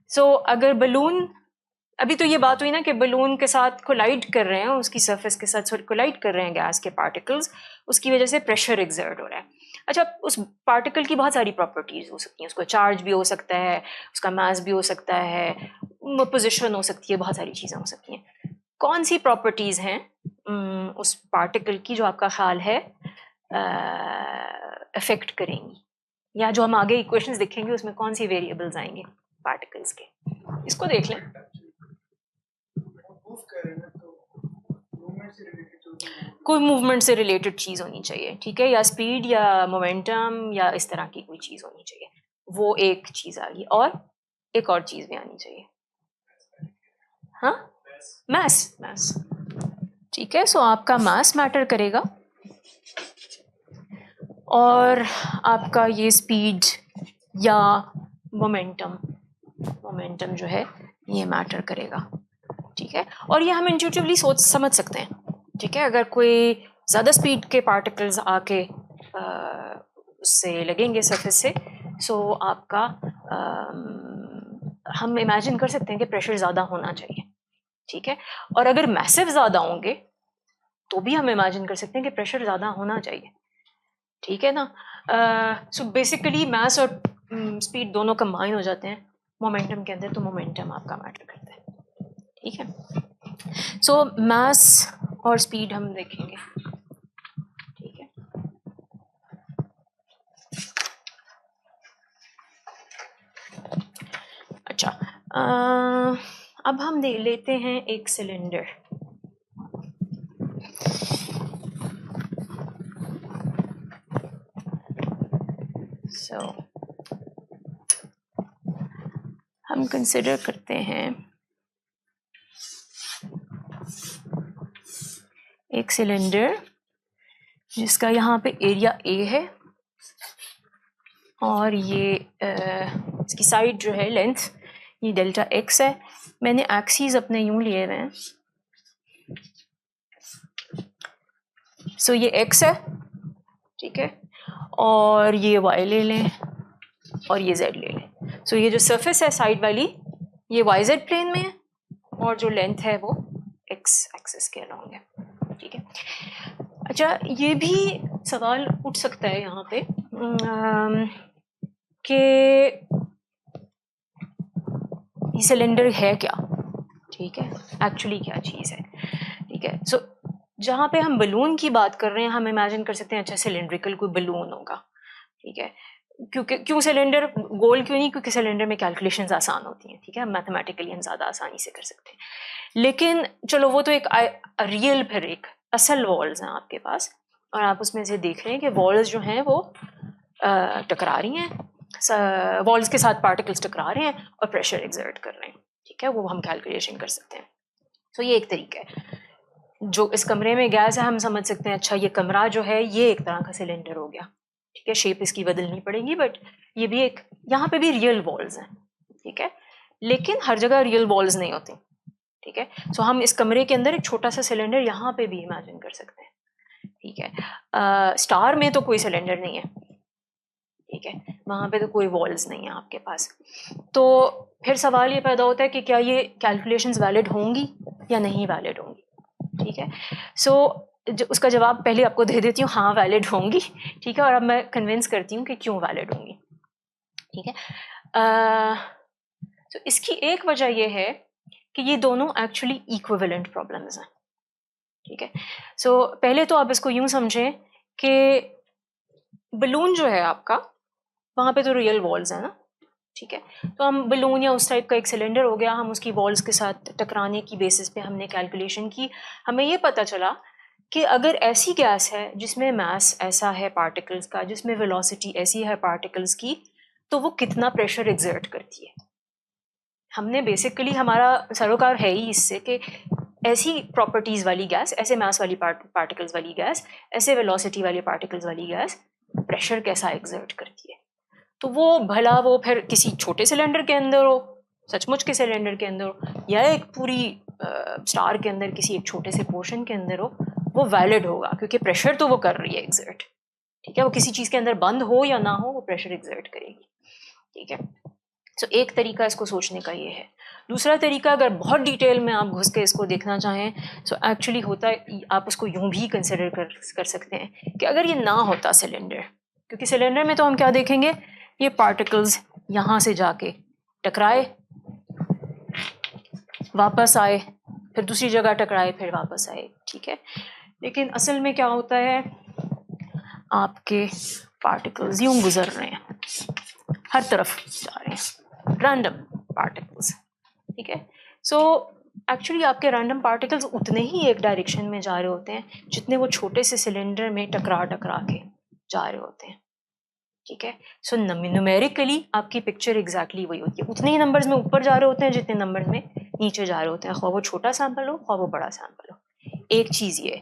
सो अगर बलून, अभी तो ये बात हुई ना कि बलून के साथ कोलाइड कर रहे हैं, उसकी सरफेस के साथ कोलाइड कर रहे हैं गैस के पार्टिकल्स, उसकी वजह से प्रेशर एग्जर्ट हो रहा है। अच्छा, उस पार्टिकल की बहुत सारी प्रॉपर्टीज हो सकती हैं, उसको चार्ज भी हो सकता है, उसका मास भी हो सकता है, पोजीशन हो सकती है, बहुत सारी चीज़ें हो सकती हैं। कौन सी प्रॉपर्टीज हैं उस पार्टिकल की जो आपका ख्याल है अफेक्ट करेंगी, या जो हम आगे इक्वेशंस देखेंगे उसमें कौन सी वेरिएबल्स आएंगे पार्टिकल्स के? इसको देख लें। कोई मूवमेंट से रिलेटेड चीज़ होनी चाहिए, ठीक है, या स्पीड या मोमेंटम या इस तरह की कोई चीज़ होनी चाहिए, वो एक चीज़ आ गई, और एक और चीज़ भी आनी चाहिए, हाँ, मास, मास, ठीक है। सो आपका मास मैटर करेगा, और आपका ये स्पीड या मोमेंटम, मोमेंटम जो है ये मैटर करेगा, ठीक है। और ये हम इंट्यूटिवली सोच समझ सकते हैं, ठीक है। अगर कोई ज़्यादा स्पीड के पार्टिकल्स आके उससे लगेंगे सरफेस से, सो आपका हम इमेजिन कर सकते हैं कि प्रेशर ज़्यादा होना चाहिए, ठीक है। और अगर मैसिव ज़्यादा होंगे तो भी हम इमेजिन कर सकते हैं कि प्रेशर ज़्यादा होना चाहिए, ठीक है ना। सो बेसिकली मास और स्पीड दोनों कंबाइन हो जाते हैं मोमेंटम के अंदर, तो मोमेंटम आपका मैटर करता है, ठीक है। सो मास और स्पीड हम देखेंगे, ठीक है। अच्छा, अब हम लेते हैं एक सिलेंडर, सो हम कंसिडर करते हैं एक सिलेंडर जिसका यहाँ पे एरिया A है, और ये इसकी साइड जो है लेंथ ये डेल्टा x है। मैंने एक्सीज अपने यूं लिए हुए हैं, सो ये x है, ठीक है, और ये y ले लें और ये z ले लें। सो ये जो सरफेस है साइड वाली ये yz प्लेन में है, और जो लेंथ है वो x एक्सिस के अलॉन्ग है, ठीक है। अच्छा, ये भी सवाल उठ सकता है यहाँ पे कि ये सिलेंडर है क्या, ठीक है, एक्चुअली क्या चीज़ है, ठीक है। सो जहाँ पे हम बलून की बात कर रहे हैं, हम इमेजिन कर सकते हैं अच्छा सिलेंड्रिकल कोई बलून होगा, ठीक है। क्योंकि क्यों सिलेंडर गोल क्यों नहीं? क्योंकि सिलेंडर में कैलकुलेशंस आसान होती हैं, ठीक है, मैथमेटिकली हम ज़्यादा आसानी से कर सकते हैं। लेकिन चलो वो तो एक रियल, फिर एक असल वॉल्स हैं आपके पास, और आप उसमें से देख रहे हैं कि वॉल्स जो हैं वो टकरा रही हैं, वॉल्स के साथ पार्टिकल्स टकरा रहे हैं और प्रेशर एग्जर्ट कर रहे हैं, ठीक है, वो हम कैलकुलेशन कर सकते हैं। तो ये एक तरीका है। जो इस कमरे में गैस है हम समझ सकते हैं अच्छा ये कमरा जो है ये एक तरह का सिलेंडर हो गया, ठीक है, शेप इसकी बदलनी पड़ेगी, बट ये भी एक, यहाँ पे भी रियल वॉल्स हैं, ठीक है, लेकिन हर जगह रियल वॉल्स नहीं होती, ठीक है। सो हम इस कमरे के अंदर एक छोटा सा सिलेंडर यहाँ पे भी इमेजिन कर सकते हैं, ठीक है। स्टार में तो कोई सिलेंडर नहीं है, ठीक है, वहाँ पे तो कोई वॉल्स नहीं है आपके पास। तो फिर सवाल ये पैदा होता है कि क्या ये कैलकुलेशंस वैलिड होंगी या नहीं वैलिड होंगी, ठीक है। सो उसका जवाब पहले आपको दे देती हूँ, हाँ वैलिड होंगी, ठीक है, और अब मैं कन्विंस करती हूँ कि क्यों वैलिड होंगी, ठीक है। तो इसकी एक वजह यह है कि ये दोनों एक्चुअली इक्विवेलेंट प्रॉब्लम्स हैं, ठीक है। सो पहले तो आप इसको यूं समझें कि बलून जो है आपका, वहाँ पे तो रियल वॉल्स है ना, ठीक है। तो हम बलून या उस टाइप का एक सिलेंडर हो गया, हम उसकी वॉल्स के साथ टकराने की बेसिस पे हमने कैलकुलेशन की, हमें ये पता चला कि अगर ऐसी गैस है जिसमें मास ऐसा है पार्टिकल्स का, जिसमें वेलोसिटी ऐसी है पार्टिकल्स की, तो वो कितना प्रेशर एग्जर्ट करती है। हमने बेसिकली, हमारा सरोकार है ही इससे कि ऐसी प्रॉपर्टीज वाली गैस, ऐसे मास वाली पार्टिकल्स वाली गैस, ऐसे वेलोसिटी वाली पार्टिकल्स वाली गैस प्रेशर कैसा एग्जर्ट करती है। तो वो भला वो फिर किसी छोटे सिलेंडर के अंदर हो, सचमुच के सिलेंडर के अंदर हो, या एक पूरी स्टार के अंदर किसी एक छोटे से पोर्शन के अंदर हो, वो वैलिड होगा क्योंकि प्रेशर तो वो कर रही है एग्जर्ट, ठीक है। वो किसी चीज़ के अंदर बंद हो या ना हो, वो प्रेशर एग्जर्ट करेगी, ठीक है। सो एक तरीका इसको सोचने का ये है। दूसरा तरीका, अगर बहुत डिटेल में आप घुस के इसको देखना चाहें, सो एक्चुअली होता है, आप उसको यूं भी कंसिडर कर सकते हैं कि अगर ये ना होता सिलेंडर, क्योंकि सिलेंडर में तो हम क्या देखेंगे, ये पार्टिकल्स यहाँ से जाके टकराए, वापस आए, फिर दूसरी जगह टकराए, फिर वापस आए, ठीक है। लेकिन असल में क्या होता है, आपके पार्टिकल्स यूं गुजर रहे हैं, हर तरफ जा रहे हैं, रैंडम पार्टिकल्स, ठीक है। सो एक्चुअली आपके रैंडम पार्टिकल्स उतने ही एक डायरेक्शन में जा रहे होते हैं जितने वो छोटे से सिलेंडर में टकरा के जा रहे होते हैं, ठीक है। सो न्यूमेरिकली आपकी पिक्चर एग्जैक्टली वही होती है, उतने ही नंबर्स में ऊपर जा रहे होते हैं जितने नंबर्स में नीचे जा रहे होते हैं, ख्वाह वो छोटा सैंपल हो ख्वाह वो बड़ा सैंपल हो। एक चीज़ ये।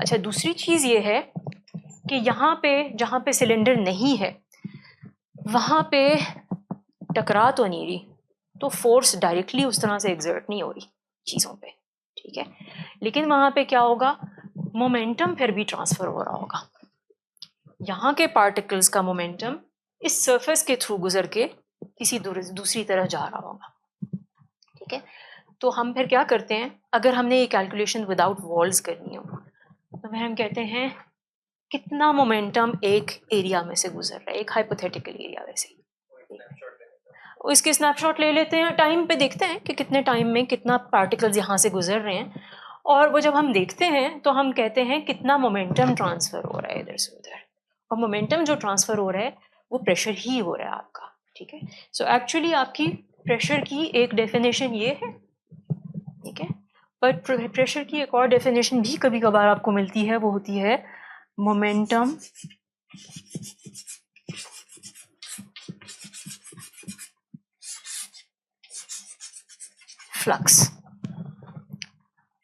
अच्छा, दूसरी चीज़ ये है कि यहाँ पे जहाँ पे सिलेंडर नहीं है वहाँ पे टकरा तो नहीं रही, तो फोर्स डायरेक्टली उस तरह से एग्जर्ट नहीं हो रही चीज़ों पे, ठीक है। लेकिन वहाँ पे क्या होगा, मोमेंटम फिर भी ट्रांसफर हो रहा होगा। यहाँ के पार्टिकल्स का मोमेंटम इस सरफेस के थ्रू गुजर के किसी दूसरी तरह जा रहा होगा, ठीक है। तो हम फिर क्या करते हैं, अगर हमने ये कैलकुलेशन विदाउट वॉल्स करनी हो, तो फिर हम कहते हैं कितना मोमेंटम एक एरिया में से गुजर रहा है, एक हाइपोथेटिकल एरिया वैसे ही, इसके स्नैपशॉट ले लेते हैं, टाइम पे देखते हैं कि कितने टाइम में कितना पार्टिकल्स यहाँ से गुजर रहे हैं, और वो जब हम देखते हैं तो हम कहते हैं कितना मोमेंटम ट्रांसफर हो रहा है इधर से उधर, और मोमेंटम जो ट्रांसफर हो रहा है वो प्रेशर ही हो रहा है आपका, ठीक है। सो एक्चुअली आपकी प्रेशर की एक डेफिनेशन ये है, ठीक है। बट प्रेशर की एक और डेफिनेशन भी कभी कभार आपको मिलती है, वो होती है मोमेंटम फ्लक्स।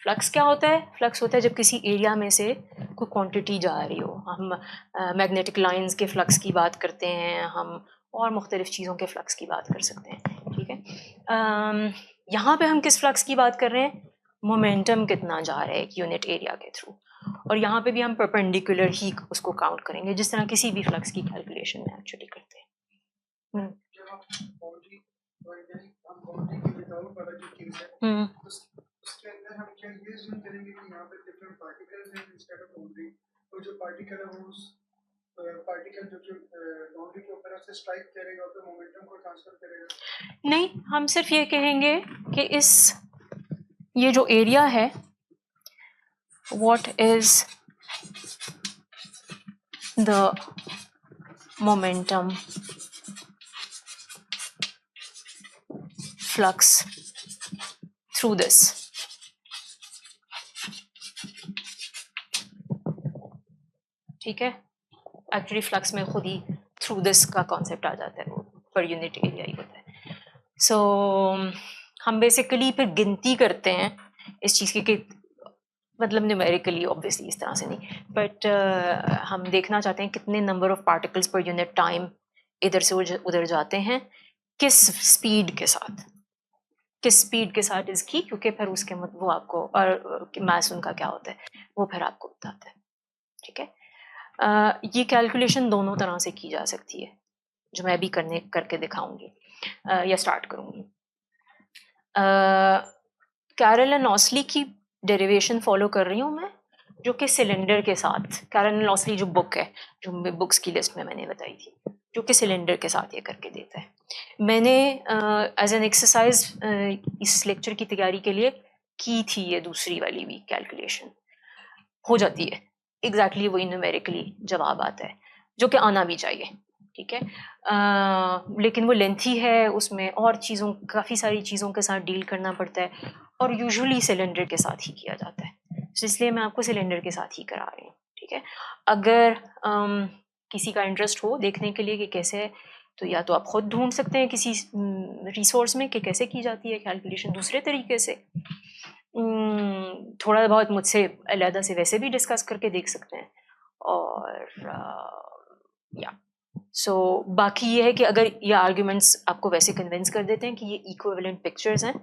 फ्लक्स क्या होता है, फ्लक्स होता है जब किसी एरिया में से कोई क्वांटिटी जा रही हो, हम मैग्नेटिक लाइंस के फ्लक्स की बात करते हैं, हम और मुख्तलिफ चीज़ों के फ्लक्स की बात कर सकते हैं, ठीक है। यहाँ पे हम किस फ्लक्स की बात कर रहे हैं, मोमेंटम कितना जा रहा है एक यूनिट एरिया के थ्रू, और यहाँ पे भी हम परपेंडिकुलर ही उसको काउंट करेंगे, जिस तरह किसी भी फ्लक्स की कैलकुलेशन में एक्चुअली करते हैं। उसके अंदर हम क्या ये ज़ूम करेंगे कि यहाँ पे डिफरेंट पार्टिकल्स हैं इंस्टेड ऑफ बाउंड्री, तो जो पार्टिकल है वो उस पार्टिकल जो बाउंड्री के ऊपर से स्ट्राइक करेगा तो मोमेंटम को ट्रांसफर करेगा। नहीं, हम सिर्फ ये कहेंगे कि ये जो एरिया है, what is the momentum flux through this, ठीक है। एक्चुअली फ्लक्स में खुद ही थ्रू दिस का कॉन्सेप्ट आ जाता है, वो पर यूनिट एरिया ही होता है। सो हम बेसिकली फिर गिनती करते हैं इस चीज़ की, कि मतलब न्यूमेरिकली ऑब्वियसली इस तरह से नहीं, बट हम देखना चाहते हैं कितने नंबर ऑफ पार्टिकल्स पर यूनिट टाइम इधर से उधर जाते हैं, किस स्पीड के साथ, किस स्पीड के साथ इसकी, क्योंकि फिर उसके वो आपको, और मास उनका क्या होता है वो फिर आपको बताता है, ठीक है। ये कैलकुलेशन दोनों तरह से की जा सकती है, जो मैं भी करके दिखाऊंगी या स्टार्ट करूंगी। कैरल एंड ऑस्ली की डेरिवेशन फॉलो कर रही हूँ मैं, जो कि सिलेंडर के साथ, कैरन लॉसली जो बुक है, जो बुक्स की लिस्ट में मैंने बताई थी, जो कि सिलेंडर के साथ ये करके देता है। मैंने एज एन एक्सरसाइज इस लेक्चर की तैयारी के लिए की थी ये दूसरी वाली भी कैलकुलेशन, हो जाती है एग्जैक्टली वही न्यूमेरिकली जवाब आता है, जो कि आना भी चाहिए, ठीक है। लेकिन वो लेंथी है, उसमें और चीज़ों, काफ़ी सारी चीज़ों के साथ डील करना पड़ता है, और यूजुअली सिलेंडर के साथ ही किया जाता है, तो इसलिए मैं आपको सिलेंडर के साथ ही करा रही हूँ, ठीक है। अगर किसी का इंटरेस्ट हो देखने के लिए कि कैसे है, तो या तो आप खुद ढूंढ सकते हैं किसी रिसोर्स में कि कैसे की जाती है कैलकुलेशन दूसरे तरीके से, थोड़ा बहुत मुझसे अलहदा से वैसे भी डिस्कस करके देख सकते हैं। और या सो बाकी ये है कि अगर ये आर्ग्यूमेंट्स आपको वैसे कन्विंस कर देते हैं कि ये इक्विवेलेंट पिक्चर्स हैं,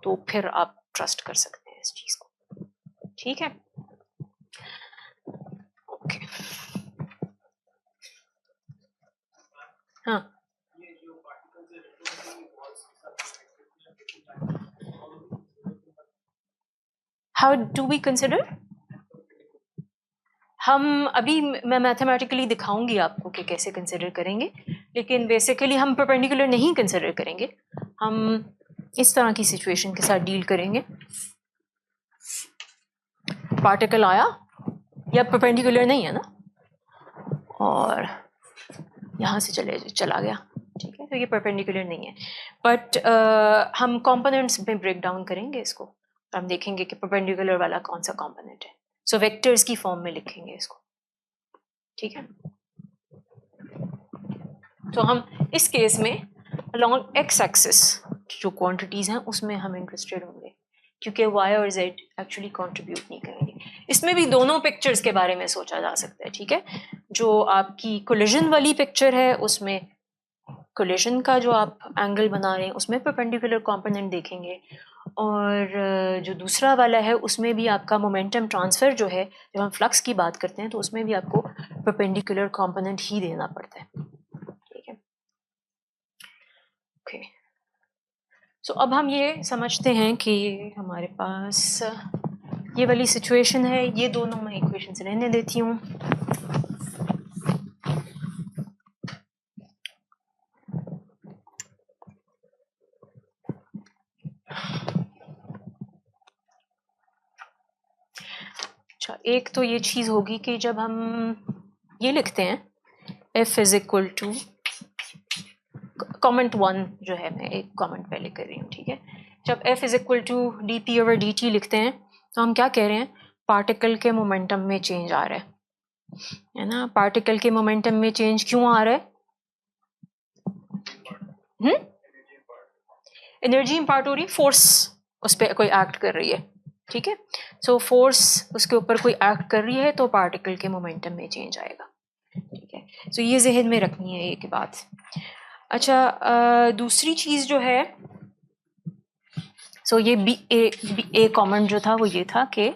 तो फिर आप ट्रस्ट कर सकते हैं इस चीज़ को, ठीक है। ओके हाँ, हाउ डू वी कंसिडर, हम अभी मैं मैथमेटिकली दिखाऊंगी आपको कि कैसे कंसिडर करेंगे, लेकिन बेसिकली हम परपेंडिकुलर नहीं कंसिडर करेंगे, हम इस तरह की सिचुएशन के साथ डील करेंगे। पार्टिकल आया, या परपेंडिकुलर नहीं है ना, और यहाँ से चला गया, ठीक है, तो ये परपेंडिकुलर नहीं है, बट हम कंपोनेंट्स में ब्रेक डाउन करेंगे इसको, हम देखेंगे कि परपेंडिकुलर वाला कौन सा कंपोनेंट है, सो वेक्टर्स की फॉर्म में लिखेंगे इसको, ठीक है। तो हम इस केस में अलॉन्ग एक्स एक्सिस जो क्वांटिटीज हैं उसमें हम इंटरेस्टेड होंगे, क्योंकि y और z एक्चुअली कंट्रीब्यूट नहीं करेंगे। इसमें भी दोनों पिक्चर्स के बारे में सोचा जा सकता है, ठीक है। जो आपकी कोलिजन वाली पिक्चर है उसमें कोलिजन का जो आप एंगल बना रहे हैं उसमें परपेंडिकुलर कंपोनेंट देखेंगे, और जो दूसरा वाला है उसमें भी आपका मोमेंटम ट्रांसफ़र जो है, जब हम फ्लक्स की बात करते हैं तो उसमें भी आपको परपेंडिकुलर कंपोनेंट ही देना पड़ता है, ठीक है। ओके, सो अब हम ये समझते हैं कि हमारे पास ये वाली सिचुएशन है, ये दोनों मैं इक्वेशंस रहने देती हूँ। अच्छा, एक तो ये चीज़ होगी कि जब हम ये लिखते हैं f is equal to, comment 1 जो है, मैं एक कॉमेंट पहले कर रही हूँ, ठीक है। जब f is equal to dp/dt लिखते हैं तो हम क्या कह रहे हैं, पार्टिकल के मोमेंटम में चेंज आ रहा है ना। पार्टिकल के मोमेंटम में चेंज क्यों आ रहा है, एनर्जी इम्पार्ट हो रही है, फोर्स उस पर कोई एक्ट कर रही है, ठीक है। सो फोर्स उसके ऊपर कोई एक्ट कर रही है तो पार्टिकल के मोमेंटम में चेंज आएगा, ठीक है। सो ये जहन में रखनी है एक बात। अच्छा, दूसरी चीज़ जो है, सो ये बी ए कॉमेंट जो था वो ये था कि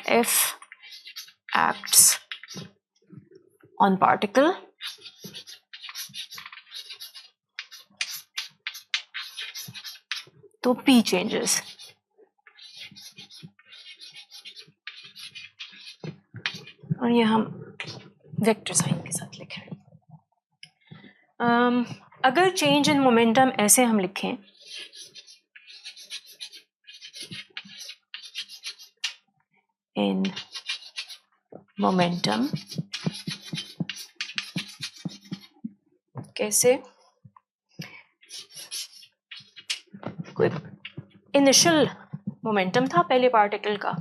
एफ एक्ट्स ऑन पार्टिकल तो P चेंजेस, और ये हम वेक्टर साइन के साथ लिख रहे हैं। अगर चेंज इन मोमेंटम ऐसे हम लिखें, इन मोमेंटम, कैसे, कोई इनिशियल मोमेंटम था पहले पार्टिकल का,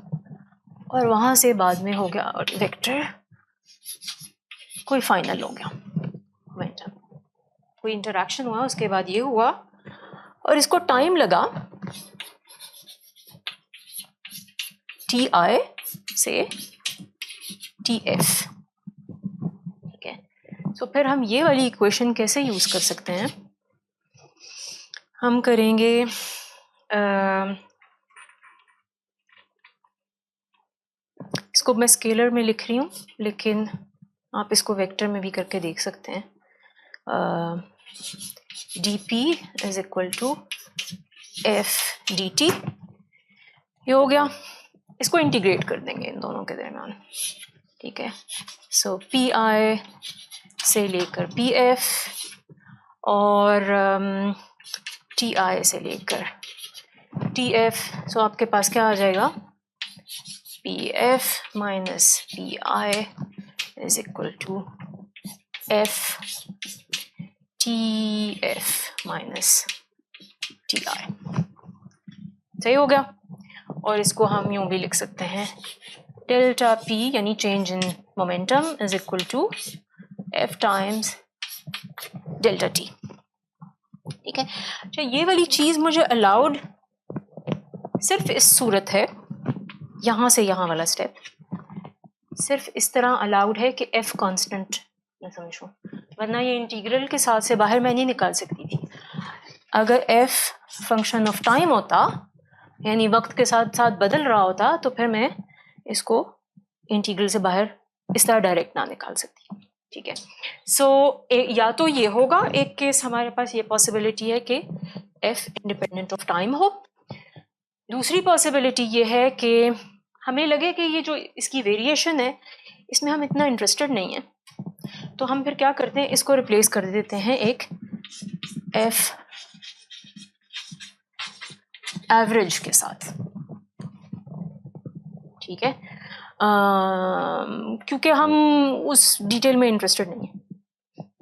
और वहां से बाद में हो गया वेक्टर, कोई फाइनल हो गया मोमेंटम, कोई इंटरैक्शन हुआ, उसके बाद ये हुआ, और इसको टाइम लगा ti से tf, ठीक है। तो फिर हम ये वाली इक्वेशन कैसे यूज कर सकते हैं, हम करेंगे इसको मैं स्केलर में लिख रही हूँ, लेकिन आप इसको वेक्टर में भी करके देख सकते हैं। dp is equal to f dt, ये हो गया, इसको इंटीग्रेट कर देंगे इन दोनों के दरम्यान, ठीक है। सो पी आई से लेकर पी एफ और टी आई से लेकर टी एफ, सो आपके पास क्या आ जाएगा, P F minus P I is equal to F T F minus T I. सही हो गया। और इसको हम यूं भी लिख सकते हैं, डेल्टा पी यानी change in momentum is equal to F times delta T, ठीक है। अच्छा, ये वाली चीज़ मुझे अलाउड सिर्फ इस सूरत है, यहाँ से यहाँ वाला स्टेप सिर्फ इस तरह अलाउड है कि एफ कांस्टेंट मैं समझूँ, वरना ये इंटीग्रल के साथ से बाहर मैं नहीं निकाल सकती थी। अगर एफ फंक्शन ऑफ टाइम होता यानी वक्त के साथ साथ बदल रहा होता तो फिर मैं इसको इंटीग्रल से बाहर इस तरह डायरेक्ट ना निकाल सकती, ठीक है। सो या तो ये होगा, एक केस हमारे पास ये पॉसिबिलिटी है कि एफ इंडिपेंडेंट ऑफ टाइम हो। दूसरी पॉसिबिलिटी ये है कि हमें लगे कि ये जो इसकी वेरिएशन है इसमें हम इतना इंटरेस्टेड नहीं है, तो हम फिर क्या करते हैं, इसको रिप्लेस कर देते हैं एक एफ एवरेज के साथ, ठीक है। क्योंकि हम उस डिटेल में इंटरेस्टेड नहीं है,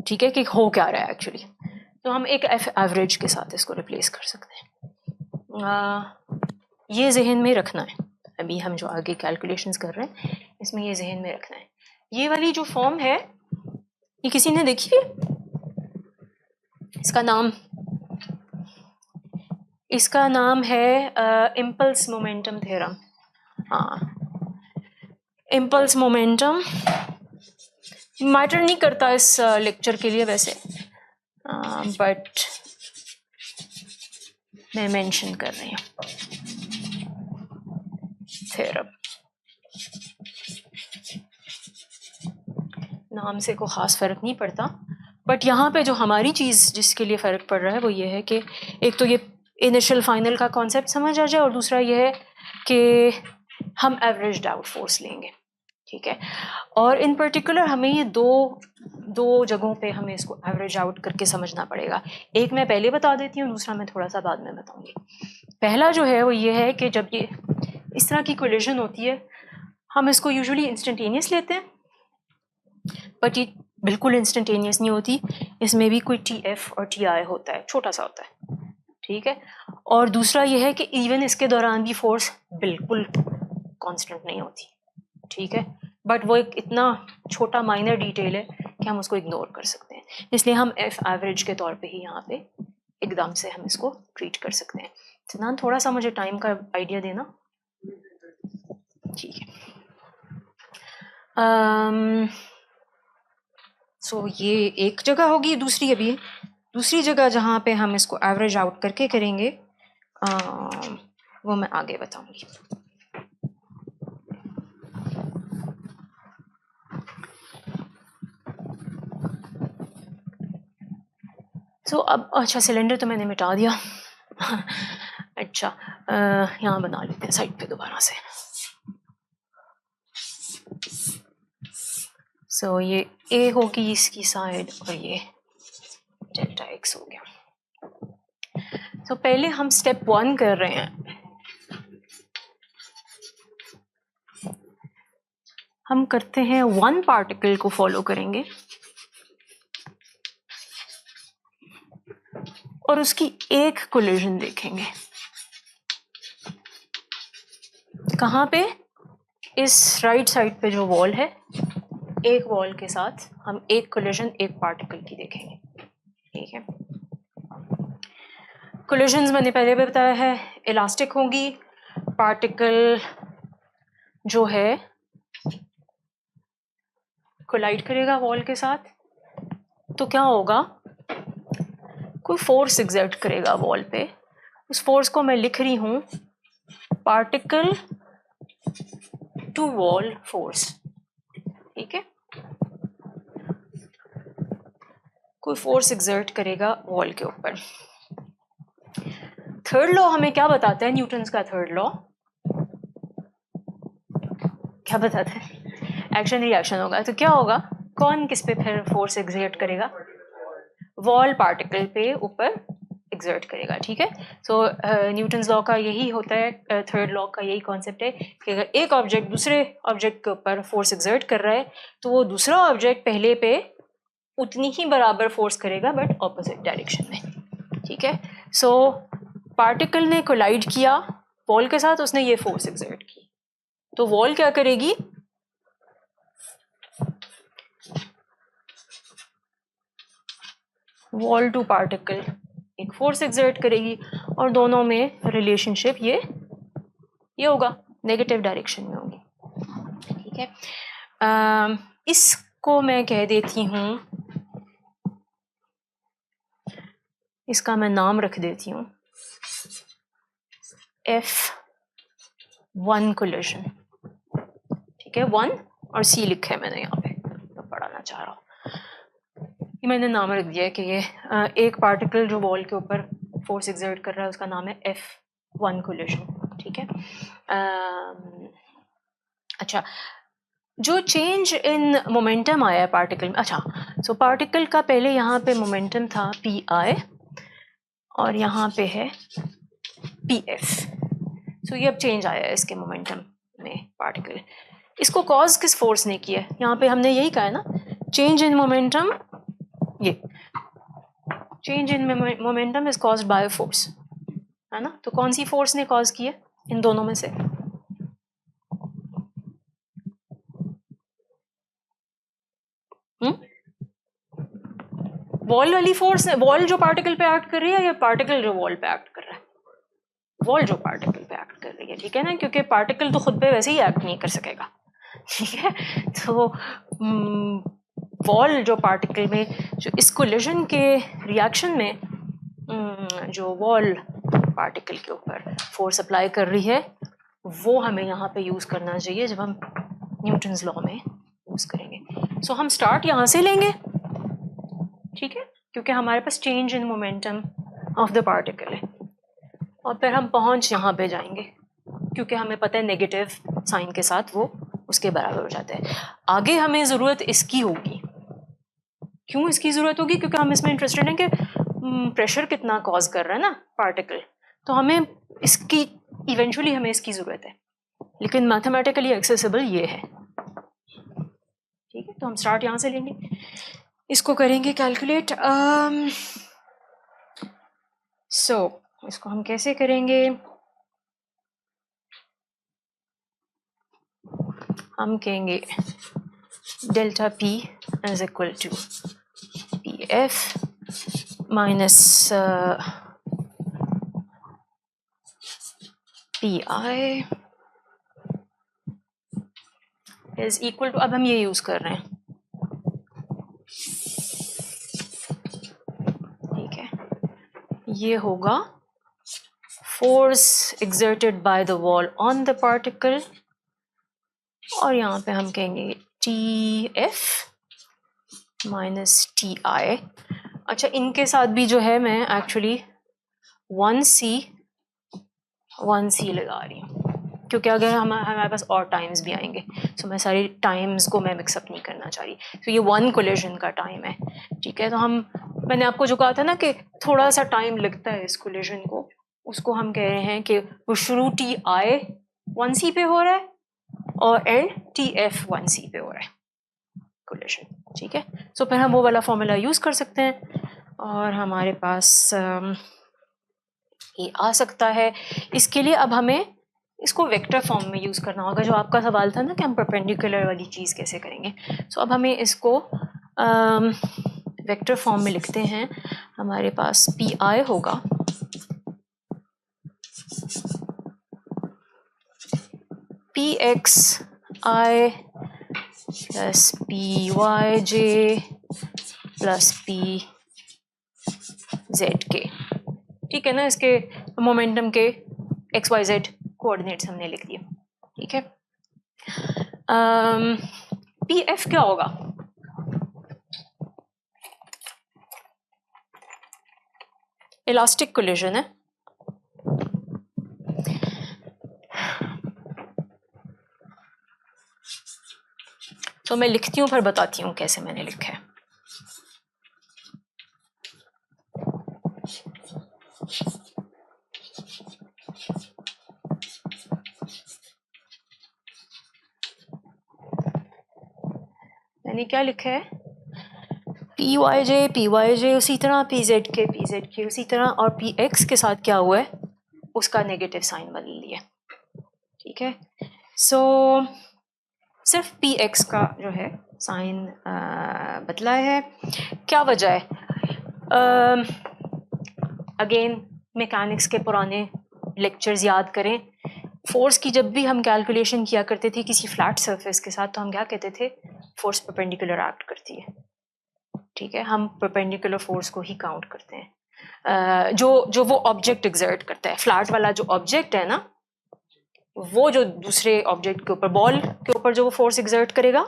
ठीक है, कि हो क्या रहा है एक्चुअली, तो हम एक एफ एवरेज के साथ इसको रिप्लेस कर सकते हैं। ये जहन में रखना है, अभी हम जो आगे कैलकुलेशंस कर रहे हैं इसमें ये जहन में रखना है। ये वाली जो फॉर्म है ये किसी ने देखी है, इसका नाम है इम्पल्स मोमेंटम थ्योरम। हाँ, इम्पल्स मोमेंटम मैटर नहीं करता इस लेक्चर के लिए वैसे, बट मैं मेंशन कर रही हूँ थ्योरम, नाम से कोई ख़ास फ़र्क नहीं पड़ता, बट यहाँ पे जो हमारी चीज़ जिसके लिए फ़र्क पड़ रहा है वो ये है कि एक तो ये इनिशियल फाइनल का कॉन्सेप्ट समझ आ जाए और दूसरा ये है कि हम एवरेज आउट फोर्स लेंगे, ठीक है। और इन पर्टिकुलर हमें ये दो जगहों पे हमें इसको एवरेज आउट करके समझना पड़ेगा। एक मैं पहले बता देती हूँ, दूसरा मैं थोड़ा सा बाद में बताऊँगी। पहला जो है वो ये है कि जब ये इस तरह की कोलिजन होती है हम इसको यूजुअली इंस्टेंटेनियस लेते हैं, बट ये बिल्कुल इंस्टेंटेनियस नहीं होती, इसमें भी कोई टी एफ और टी आई होता है, छोटा सा होता है, ठीक है। और दूसरा ये है कि इवन इसके दौरान भी फोर्स बिल्कुल कांस्टेंट नहीं होती, ठीक है, बट वो एक इतना छोटा माइनर डिटेल है कि हम उसको इग्नोर कर सकते हैं, इसलिए हम एफ एवरेज के तौर पे ही यहाँ पे एकदम से हम इसको ट्रीट कर सकते हैं। सिद्धांत थोड़ा सा मुझे टाइम का आइडिया देना, ठीक है। सो ये एक जगह होगी, दूसरी जगह जहाँ पे हम इसको एवरेज आउट करके करेंगे वो मैं आगे बताऊंगी। सो अब अच्छा, सिलेंडर तो मैंने मिटा दिया अच्छा, यहाँ बना लेते हैं साइड पे दोबारा से। सो ये ए होगी इसकी साइड और ये डेल्टा एक्स हो गया। तो पहले हम स्टेप 1 कर रहे हैं, हम करते हैं 1 पार्टिकल को फॉलो करेंगे और उसकी एक कोलिजन देखेंगे। कहाँ पे? इस राइट साइड पे जो वॉल है, एक वॉल के साथ हम एक कोलिजन एक पार्टिकल की देखेंगे, ठीक है। कोलिजन्स मैंने पहले भी बताया है इलास्टिक होंगी, पार्टिकल जो है कोलाइड करेगा वॉल के साथ, तो क्या होगा, कोई फोर्स एग्जर्ट करेगा वॉल पे, उस फोर्स को मैं लिख रही हूँ पार्टिकल टू वॉल फोर्स, ठीक है। कोई फोर्स एग्जर्ट करेगा वॉल के ऊपर। थर्ड लॉ हमें क्या बताता है, न्यूटन्स का थर्ड लॉ, क्या बताते हैं, एक्शन रिएक्शन होगा। तो क्या होगा, कौन किस पे फिर फोर्स एग्जर्ट करेगा, वॉल पार्टिकल पे ऊपर एग्जर्ट करेगा, ठीक है। सो न्यूटन्स लॉ का यही होता है, थर्ड लॉ का यही कॉन्सेप्ट है कि अगर एक ऑब्जेक्ट दूसरे ऑब्जेक्ट के ऊपर फोर्स एग्जर्ट कर रहा है तो वो दूसरा ऑब्जेक्ट पहले पे उतनी ही बराबर फोर्स करेगा बट ऑपोजिट डायरेक्शन में, ठीक है। सो पार्टिकल ने कोलाइड किया वॉल के साथ, उसने ये फोर्स एग्जर्ट की, तो वॉल क्या करेगी, वॉल टू पार्टिकल एक फोर्स एग्जर्ट करेगी और दोनों में रिलेशनशिप ये होगा, नेगेटिव डायरेक्शन में होगी, ठीक है। इसको मैं कह देती हूँ, इसका मैं नाम रख देती हूँ F1 कोलिजन, ठीक है। 1 और C लिखा है मैंने यहाँ पे, तो पढ़ाना चाह रहा हूँ, ये मैंने नाम रख दिया है कि ये एक पार्टिकल जो वॉल के ऊपर फोर्स एग्जर्ट कर रहा है उसका नाम है F1 कोलिजन, ठीक है। अच्छा, जो चेंज इन मोमेंटम आया है पार्टिकल में, अच्छा सो पार्टिकल का पहले यहाँ पे मोमेंटम था PI और यहाँ पे है PF, सो ये अब चेंज आया है इसके मोमेंटम में पार्टिकल, इसको कॉज किस फोर्स ने किया है, यहाँ पे हमने यही कहा है ना, चेंज इन मोमेंटम, ये change in momentum is caused by force, है ना। तो कौन सी फोर्स ने कॉज की है इन दोनों में से, वॉल वाली फोर्स है, वॉल जो पार्टिकल पे एक्ट कर रही है या पार्टिकल जो वॉल पे एक्ट कर रहा है, वॉल जो पार्टिकल पे एक्ट कर रही है, ठीक है ना, क्योंकि पार्टिकल तो खुद पे वैसे ही एक्ट नहीं कर सकेगा, ठीक है। तो वॉल जो पार्टिकल में, जो इस कोलिजन के रिएक्शन में जो वॉल पार्टिकल के ऊपर फोर्स अप्लाई कर रही है वो हमें यहाँ पे यूज करना चाहिए जब हम न्यूटन्स लॉ में यूज करेंगे। सो हम स्टार्ट यहाँ से लेंगे, ठीक है, क्योंकि हमारे पास change in momentum of the particle है, और फिर हम पहुंच यहाँ पे जाएंगे क्योंकि हमें पता है नेगेटिव साइन के साथ वो उसके बराबर हो जाता है। आगे हमें ज़रूरत इसकी होगी, क्यों इसकी ज़रूरत होगी, क्योंकि हम इसमें इंटरेस्टेड हैं कि प्रेशर कितना कॉज कर रहा है ना पार्टिकल, तो हमें इसकी इवेंचुअली हमें इसकी ज़रूरत है, लेकिन मैथमेटिकली एक्सेसिबल ये है, ठीक है। तो हम स्टार्ट यहाँ से लेंगे, इसको करेंगे कैलकुलेट। सो इसको हम कैसे करेंगे, हम कहेंगे delta P is equal to PF minus PI is equal to, अब हम ये यूज कर रहे हैं, ठीक है, ये होगा force exerted by the wall on the particle, और यहाँ पे हम कहेंगे TF माइनस TI। अच्छा, इनके साथ भी जो है मैं एक्चुअली 1C लगा रही हूँ क्योंकि अगर हमारे पास और टाइम्स भी आएंगे, तो मैं सारी टाइम्स को मैं मिक्सअप नहीं करना चाह रही, तो ये 1 कोलिजन का टाइम है, ठीक है। तो मैंने आपको जो कहा था ना कि थोड़ा सा टाइम लगता है इस कोलिजन को, उसको हम कह रहे हैं कि वो शुरू TI 1C पे हो रहा है और एंड TF 1C पे हो रहा है कोलिजन, ठीक है। सो फिर हम वो वाला फॉर्मूला यूज कर सकते हैं और हमारे पास ये आ सकता है। इसके लिए अब हमें इसको वेक्टर फॉर्म में यूज करना होगा, जो आपका सवाल था ना कि हम परपेंडिकुलर वाली चीज कैसे करेंगे। सो अब हमें इसको वेक्टर फॉर्म में लिखते हैं, हमारे पास PI होगा PXI plus PYJ plus PZK, ठीक है ना। इसके मोमेंटम के XYZ कोऑर्डिनेट्स हमने लिख दिए, ठीक है। PF क्या होगा, इलास्टिक कोलिजन है, तो मैं लिखती हूँ फिर बताती हूँ कैसे मैंने लिखा है। मैंने क्या लिखा है, पी वाई जे उसी तरह, पी जेड के उसी तरह, और पी एक्स के साथ क्या हुआ है, उसका नेगेटिव साइन बदल लिया। ठीक है, सो सिर्फ पी एक्स का जो है साइन बदला है। क्या वजह है? अगेन मैकेनिक्स के पुराने लेक्चर्स याद करें। फोर्स की जब भी हम कैलकुलेशन किया करते थे किसी फ्लैट सरफेस के साथ, तो हम क्या कहते थे, फोर्स परपेंडिकुलर एक्ट करती है। ठीक है, हम परपेंडिकुलर फोर्स को ही काउंट करते हैं। जो वो ऑब्जेक्ट एग्जर्ट करता है, फ्लैट वाला जो ऑब्जेक्ट है ना, वो जो दूसरे ऑब्जेक्ट के ऊपर, बॉल के ऊपर जो वो फोर्स एग्जर्ट करेगा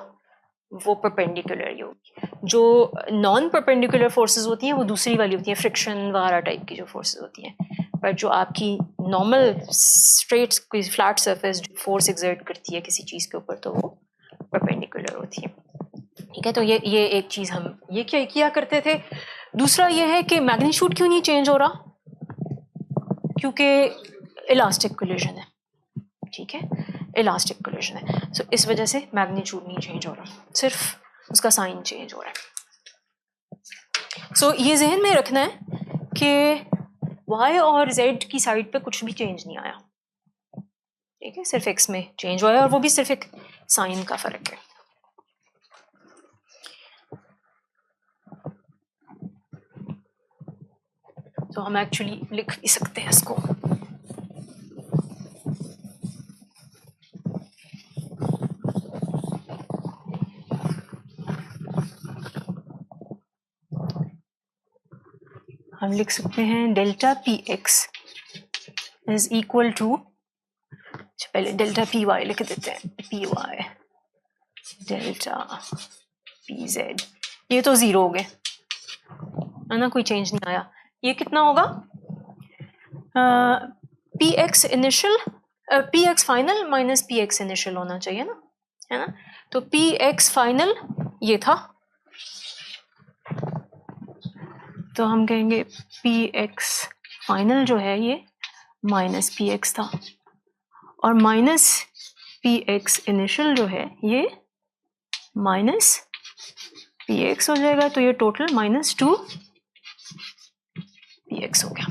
वो परपेंडिकुलर ही होगी। जो नॉन परपेंडिकुलर फोर्सेस होती हैं वो दूसरी वाली होती हैं, फ्रिक्शन वगैरह टाइप की जो फोर्सेस होती हैं। पर जो आपकी नॉर्मल स्ट्रेट कोई फ्लैट सरफेस जो फोर्स एग्जर्ट करती है किसी चीज़ के ऊपर, तो वो परपेंडिकुलर होती है। ठीक है, तो ये एक चीज़ हम ये क्या किया करते थे। दूसरा ये है कि मैग्नीट्यूड क्यों नहीं चेंज हो रहा, क्योंकि इलास्टिक कोलिजन है। ठीक है, इलास्टिक कोलिजन है, सो इस वजह से मैग्नीट्यूड नहीं चेंज हो रहा, सिर्फ उसका साइन चेंज हो रहा है। सो ये जहन में रखना है कि y और z की साइड पे कुछ भी चेंज नहीं आया। ठीक है, सिर्फ x में चेंज हुआ है, और वो भी सिर्फ एक साइन का फर्क है। तो हम एक्चुअली लिख भी सकते हैं इसको। हम लिख सकते हैं delta P X is equal to, पहले डेल्टा पी वाई लिख देते हैं, P Y delta P Z, ये तो जीरो हो गए है ना, कोई चेंज नहीं आया। ये कितना होगा, P x initial, P x final minus P x initial होना चाहिए ना, है ना। तो पी एक्स फाइनल ये था, तो हम कहेंगे पी एक्स फाइनल जो है ये माइनस पी एक्स था, और माइनस पी एक्स इनिशियल जो है ये माइनस पी एक्स हो जाएगा, तो ये total minus two P x हो गया।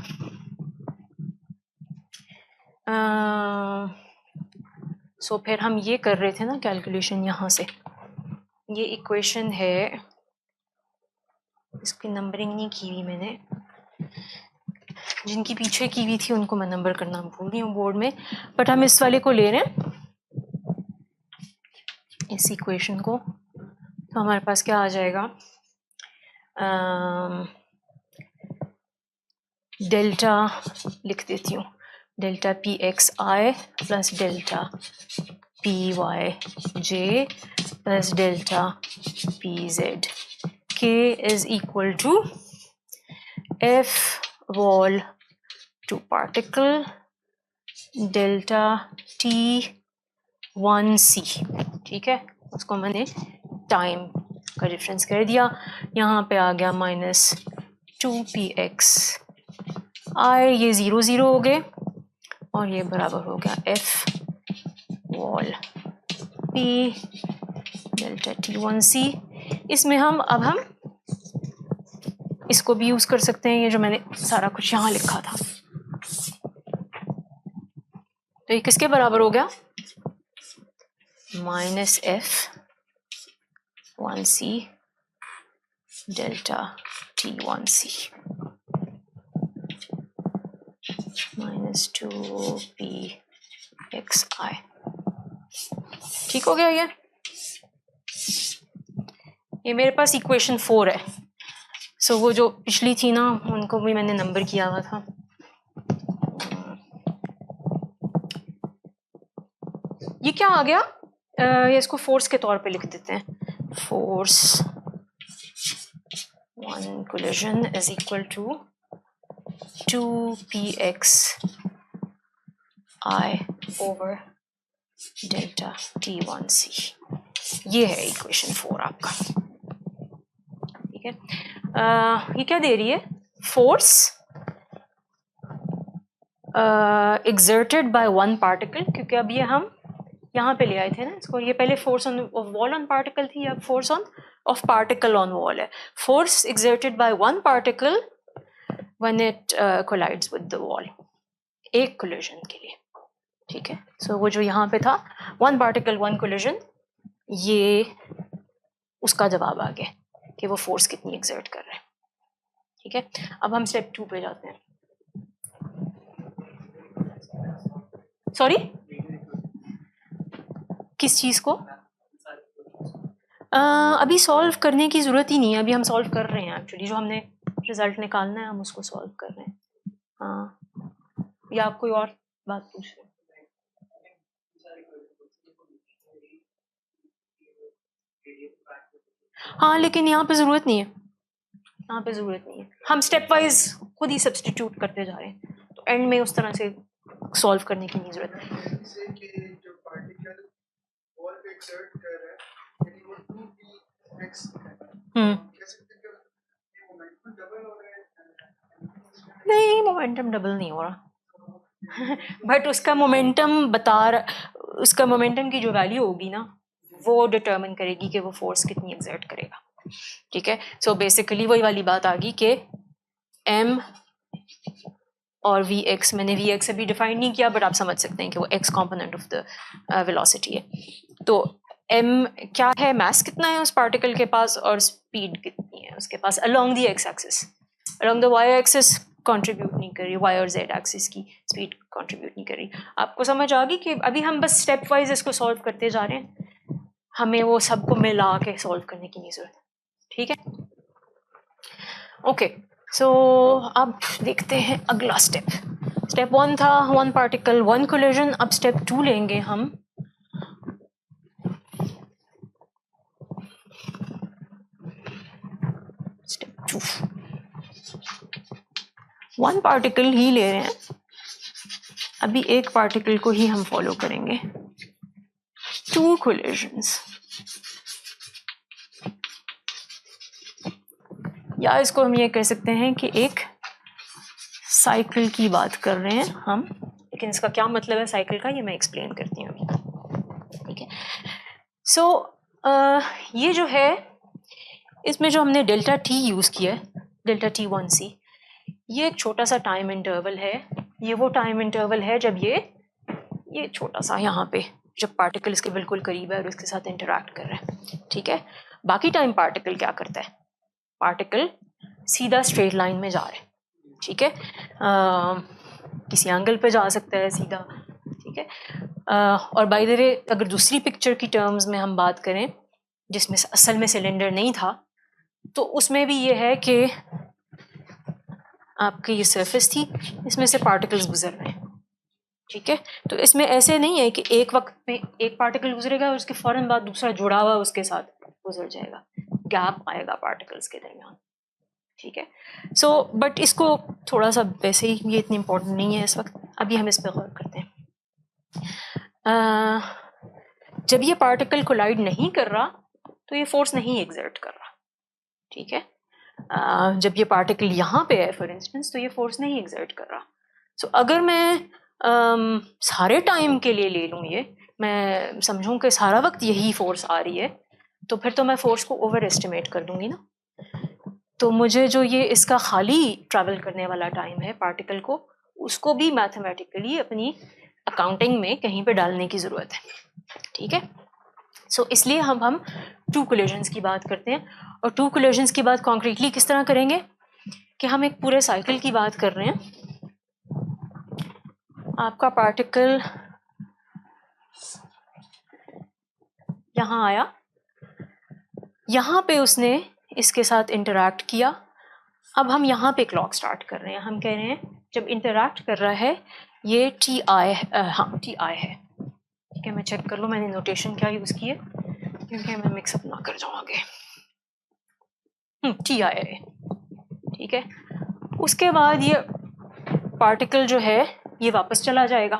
सो फिर हम ये कर रहे थे ना कैलकुलेशन यहाँ से, ये इक्वेशन है, इसकी नंबरिंग नहीं की हुई मैंने, जिनकी पीछे की हुई थी उनको मैं नंबर करना भूल गई हूँ बोर्ड में, बट हम इस वाले को ले रहे हैं, इस इक्वेशन को। तो हमारे पास क्या आ जाएगा, डेल्टा लिख देती हूँ, delta P X I plus delta P Y J plus delta P Z K is equal to F wall to particle delta T 1c। ठीक है, उसको मैंने टाइम का डिफरेंस कर दिया, यहाँ पे आ गया माइनस 2px आई, ये 0 0 हो गए, और ये बराबर हो गया F wall P delta t1c। इसमें हम इसको भी यूज कर सकते हैं, ये जो मैंने सारा कुछ यहाँ लिखा था, तो ये किसके बराबर हो गया, minus F 1c delta t1c minus 2pxi। ठीक हो गया ये मेरे पास इक्वेशन 4 है। सो वो जो पिछली थी ना उनको भी मैंने नंबर किया हुआ था। ये क्या आ गया, ये इसको फोर्स के तौर पे लिख देते हैं, force one collision is equal to 2px i over delta T1C, ये है इक्वेशन 4 आपका, ठीक है। ये क्या दे रही है, force exerted by one particle, क्योंकि अब ये हम यहाँ पे ले आए थे ना इसको, ये पहले force on wall on particle थी, अब force on of particle on wall है। Force exerted by one particle when it collides with the wall, एक कोलिजन के लिए, ठीक है। सो वो जो यहाँ पे था वन पार्टिकल वन कोलिजन, ये उसका जवाब आ गया कि वो फोर्स कितनी exert कर रहे हैं, ठीक है। अब हम स्टेप 2 पे जाते हैं। सॉरी, किस चीज़ को? अभी सॉल्व करने की ज़रूरत ही नहीं है, अभी हम सॉल्व कर रहे हैं एक्चुअली, जो हमने रिजल्ट निकालना है हम उसको सॉल्व कर रहे हैं। हाँ, या आप कोई और बात पूछ रहे हैं? हाँ, लेकिन यहाँ पे ज़रूरत नहीं है, यहाँ पे ज़रूरत नहीं है, हम स्टेप वाइज खुद ही सब्सटीट्यूट करते जा रहे हैं, तो एंड में उस तरह से सॉल्व करने की नहीं ज़रूरत है। जैसे कि जो पार्टिकल वॉल पे एक्सर्ट कर रहा है, यानी वो 2px कह सकते हैं कि ये मोमेंटम डबल हो रहा है? नहीं, मोमेंटम डबल नहीं हो रहा बट उसका मोमेंटम उसका मोमेंटम की जो वैल्यू होगी ना, वो डिटरमिन करेगी कि वो फोर्स कितनी एक्सर्ट करेगा, ठीक है। सो बेसिकली वही वाली बात आ गई कि m और Vx, मैंने Vx अभी डिफाइन नहीं किया बट आप समझ सकते हैं कि वो x component of the velocity है। तो m क्या है, मास कितना है उस पार्टिकल के पास और स्पीड कितनी है उसके पास along the x axis, along the y axis contribute नहीं कर रही, y और z एक्सिस की स्पीड कंट्रीब्यूट नहीं कर रही। आपको समझ आ गई कि अभी हम बस स्टेप वाइज इसको सॉल्व करते जा रहे हैं, हमें वो सबको मिला के सॉल्व करने की नहीं जरूरत, ठीक है। ओके, सो अब देखते हैं अगला स्टेप। स्टेप 1 था वन पार्टिकल वन कोलिजन, अब स्टेप 2 लेंगे हम। स्टेप 2 वन पार्टिकल ही ले रहे हैं, अभी एक पार्टिकल को ही हम फॉलो करेंगे। टू कोलिजन्स, या इसको हम ये कह सकते हैं कि एक साइकिल की बात कर रहे हैं हम, लेकिन इसका क्या मतलब है साइकिल का, ये मैं एक्सप्लेन करती हूँ अभी, ठीक है। सो ये जो है, इसमें जो हमने डेल्टा टी यूज़ किया है, डेल्टा T1C, ये एक छोटा सा टाइम इंटरवल है। ये वो टाइम इंटरवल है जब ये छोटा सा यहाँ पे जब पार्टिकल इसके बिल्कुल करीब है और इसके साथ इंटरैक्ट कर रहे हैं, ठीक है। बाकी टाइम पार्टिकल क्या करता है, पार्टिकल सीधा स्ट्रेट लाइन में जा रहे हैं, ठीक है। किसी एंगल पे जा सकता है सीधा, ठीक है। और बाय द वे अगर दूसरी पिक्चर की टर्म्स में हम बात करें जिसमें असल में सिलेंडर नहीं था, तो उसमें भी ये है कि आपकी ये सरफेस थी, इसमें से पार्टिकल्स गुजर रहे हैं, ठीक है। तो इसमें ऐसे नहीं है कि एक वक्त में एक पार्टिकल गुजरेगा और उसके फौरन बाद दूसरा जुड़ा हुआ उसके साथ गुजर जाएगा, गैप आएगा पार्टिकल्स के दरमियान, ठीक है। सो बट इसको थोड़ा सा वैसे ही, ये इतनी इम्पोर्टेंट नहीं है इस वक्त, अभी हम इस पर गौर करते हैं। जब ये पार्टिकल कोलाइड नहीं कर रहा तो ये फोर्स नहीं एग्जर्ट कर रहा, ठीक है। जब ये पार्टिकल यहाँ पे है फॉर इंस्टेंस, तो ये फोर्स नहीं एग्जर्ट कर रहा। सो अगर मैं सारे टाइम के लिए ले लूँ, ये मैं समझूँ कि सारा वक्त यही फोर्स आ रही है, तो फिर तो मैं फोर्स को ओवर एस्टिमेट कर दूंगी ना। तो मुझे जो ये इसका खाली ट्रैवल करने वाला टाइम है पार्टिकल को, उसको भी मैथमेटिकली अपनी अकाउंटिंग में कहीं पे डालने की ज़रूरत है, ठीक है। सो इसलिए हम टू कोलिजन्स की बात करते हैं, और टू कोलिजन्स की बात कॉन्क्रीटली किस तरह करेंगे कि हम एक पूरे साइकिल की बात कर रहे हैं। आपका पार्टिकल यहाँ आया, यहाँ पे उसने इसके साथ इंटरैक्ट किया, अब हम यहाँ पे क्लॉक स्टार्ट कर रहे हैं। हम कह रहे हैं जब इंटरैक्ट कर रहा है ये टी आई है, ठीक है। मैं चेक कर लूँ मैंने नोटेशन क्या यूज़ की है, क्योंकि मैं मिक्सअप ना कर जाऊँ आगे। टी आई है, ठीक है। उसके बाद ये पार्टिकल जो है ये वापस चला जाएगा,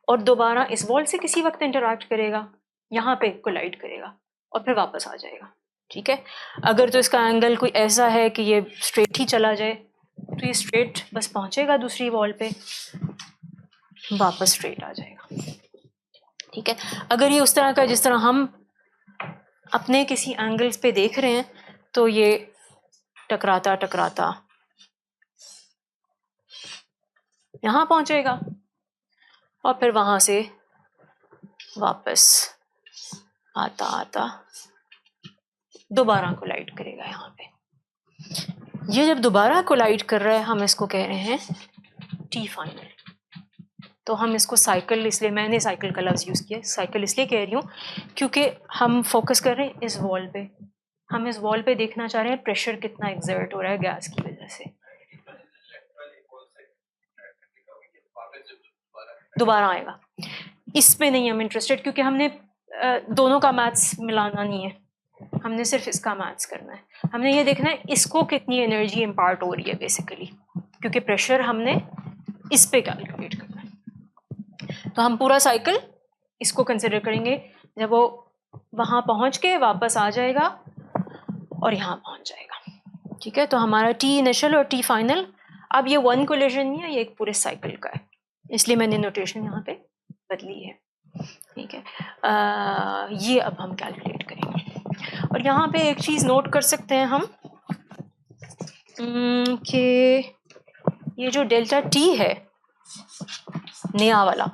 और दोबारा इस वॉल से किसी वक्त इंटरैक्ट करेगा, यहाँ पे कोलाइड करेगा और फिर वापस आ जाएगा। ठीक है, अगर तो इसका एंगल कोई ऐसा है कि ये स्ट्रेट ही चला जाए तो ये स्ट्रेट बस पहुंचेगा दूसरी वॉल पे, वापस स्ट्रेट आ जाएगा। ठीक है, अगर ये उस तरह का जिस तरह हम अपने किसी एंगल्स पे देख रहे हैं तो ये टकराता टकराता यहाँ पहुंचेगा और फिर वहां से वापस आता आता दोबारा कोलाइड करेगा यहाँ पे। ये जब दोबारा कोलाइड कर रहा है हम इसको कह रहे हैं टी फाइनल। तो हम इसको साइकिल, इसलिए मैंने साइकिल का लफ्ज़ यूज़ किया, साइकिल इसलिए कह रही हूँ क्योंकि हम फोकस कर रहे हैं इस वॉल पे, हम इस वॉल पे देखना चाह रहे हैं प्रेशर कितना एग्जर्ट हो रहा है गैस की वजह से। दोबारा आएगा, इस पे नहीं हम इंटरेस्टेड क्योंकि हमने दोनों का मैथ्स मिलाना नहीं है, हमने सिर्फ इसका मैथ्स करना है। हमने ये देखना है इसको कितनी एनर्जी इम्पार्ट हो रही है बेसिकली, क्योंकि प्रेशर हमने इस पे कैलकुलेट करना है। तो हम पूरा साइकिल इसको कंसिडर करेंगे जब वो वहाँ पहुँच के वापस आ जाएगा और यहाँ पहुँच जाएगा। ठीक है, तो हमारा टी इनिशियल और टी फाइनल, अब ये वन कोलिजन नहीं है, ये एक पूरे साइकिल का है, इसलिए मैंने नोटेशन यहाँ पे बदली है। ठीक है, ये अब हम कैलकुलेट करेंगे। और यहाँ पे एक चीज़ नोट कर सकते हैं हम कि ये जो डेल्टा टी है नया वाला,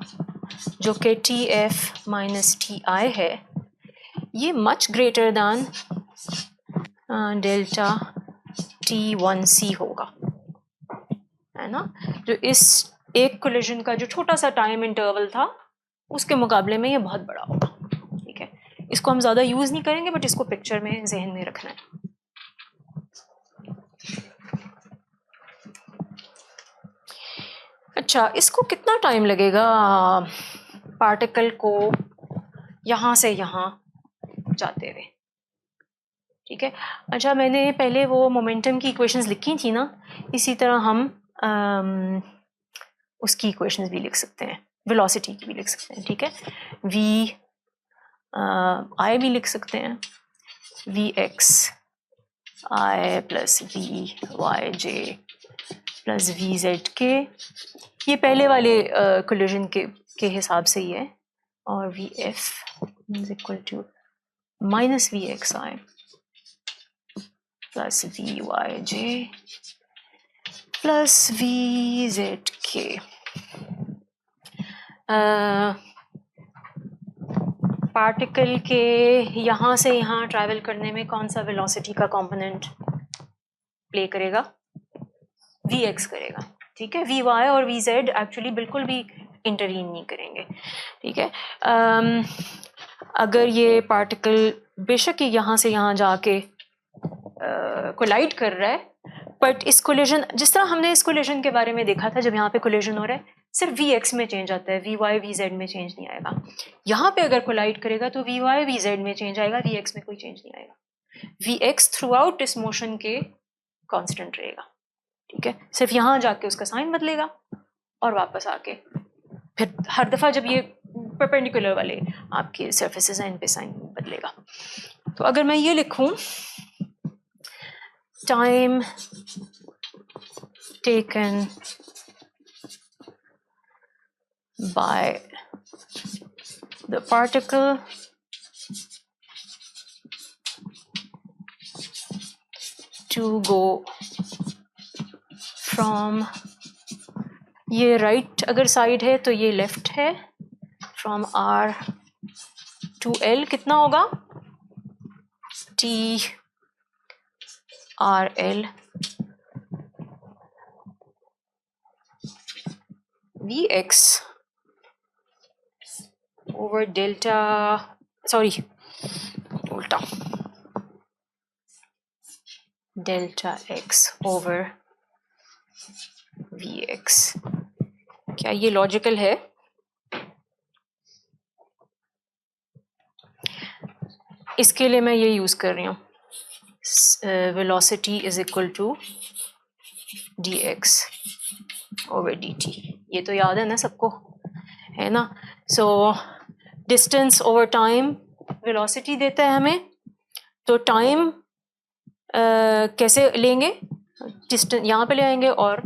जो कि t F minus T i है, ये much greater than delta t one c होगा, है ना। जो इस एक कोलिजन का जो छोटा सा टाइम इंटरवल था उसके मुकाबले में ये बहुत बड़ा होगा। ठीक है, इसको हम ज़्यादा यूज़ नहीं करेंगे बट इसको पिक्चर में जहन में रखना है। अच्छा, इसको कितना टाइम लगेगा पार्टिकल को यहाँ से यहाँ जाते हुए? ठीक है, अच्छा मैंने पहले वो मोमेंटम की इक्वेशंस लिखी थी ना, इसी तरह हम उसकी इक्वेशंस भी लिख सकते हैं, वेलोसिटी की भी लिख सकते हैं। ठीक है, वी आई भी लिख सकते हैं, V X I plus V Y J plus V Z K, ये पहले वाले कोलिजन के हिसाब से ही है, और V F is equal to minus V X I plus V Y J plus V Z K. Particle के यहाँ से यहाँ ट्रैवल करने में कौन सा वेलोसिटी का कंपोनेंट प्ले करेगा? वी एक्स करेगा। ठीक है, वी वाई और वी जेड एक्चुअली बिल्कुल भी इंटरवीन नहीं करेंगे। ठीक है, अगर ये पार्टिकल बेशक ही यहाँ से यहाँ जाके कोलाइड कर रहा है, बट इस कोलिजन, जिस तरह हमने इस कोलिजन के बारे में देखा था, जब यहाँ पे कोलिजन हो रहा है सिर्फ वी एक्स में चेंज आता है, वी वाई वी जेड में चेंज नहीं आएगा। यहाँ पे अगर कोलाइड करेगा तो वी वाई वी जेड में चेंज आएगा, वी एक्स में कोई चेंज नहीं आएगा। वी एक्स थ्रू आउट इस मोशन के कांस्टेंट रहेगा। ठीक है, सिर्फ यहाँ जाके उसका साइन बदलेगा और वापस आके फिर हर दफ़ा जब ये परपेंडिकुलर वाले आपके सर्फेसेस हैं इन पे साइन बदलेगा। तो अगर मैं ये लिखूँ, time taken by the particle to go from, ये राइट अगर साइड है तो ये लेफ्ट है, फ्रॉम R to L कितना होगा? T R L V X over delta, sorry, उल्टा, delta x over Vx। क्या ये लॉजिकल है? इसके लिए मैं ये यूज़ कर रही हूँ, velocity is equal to dx over dt। ये तो याद है ना सबको, है ना। So distance over time velocity देता है हमें, तो टाइम कैसे लेंगे, डिस्टेंस यहाँ पे ले आएंगे और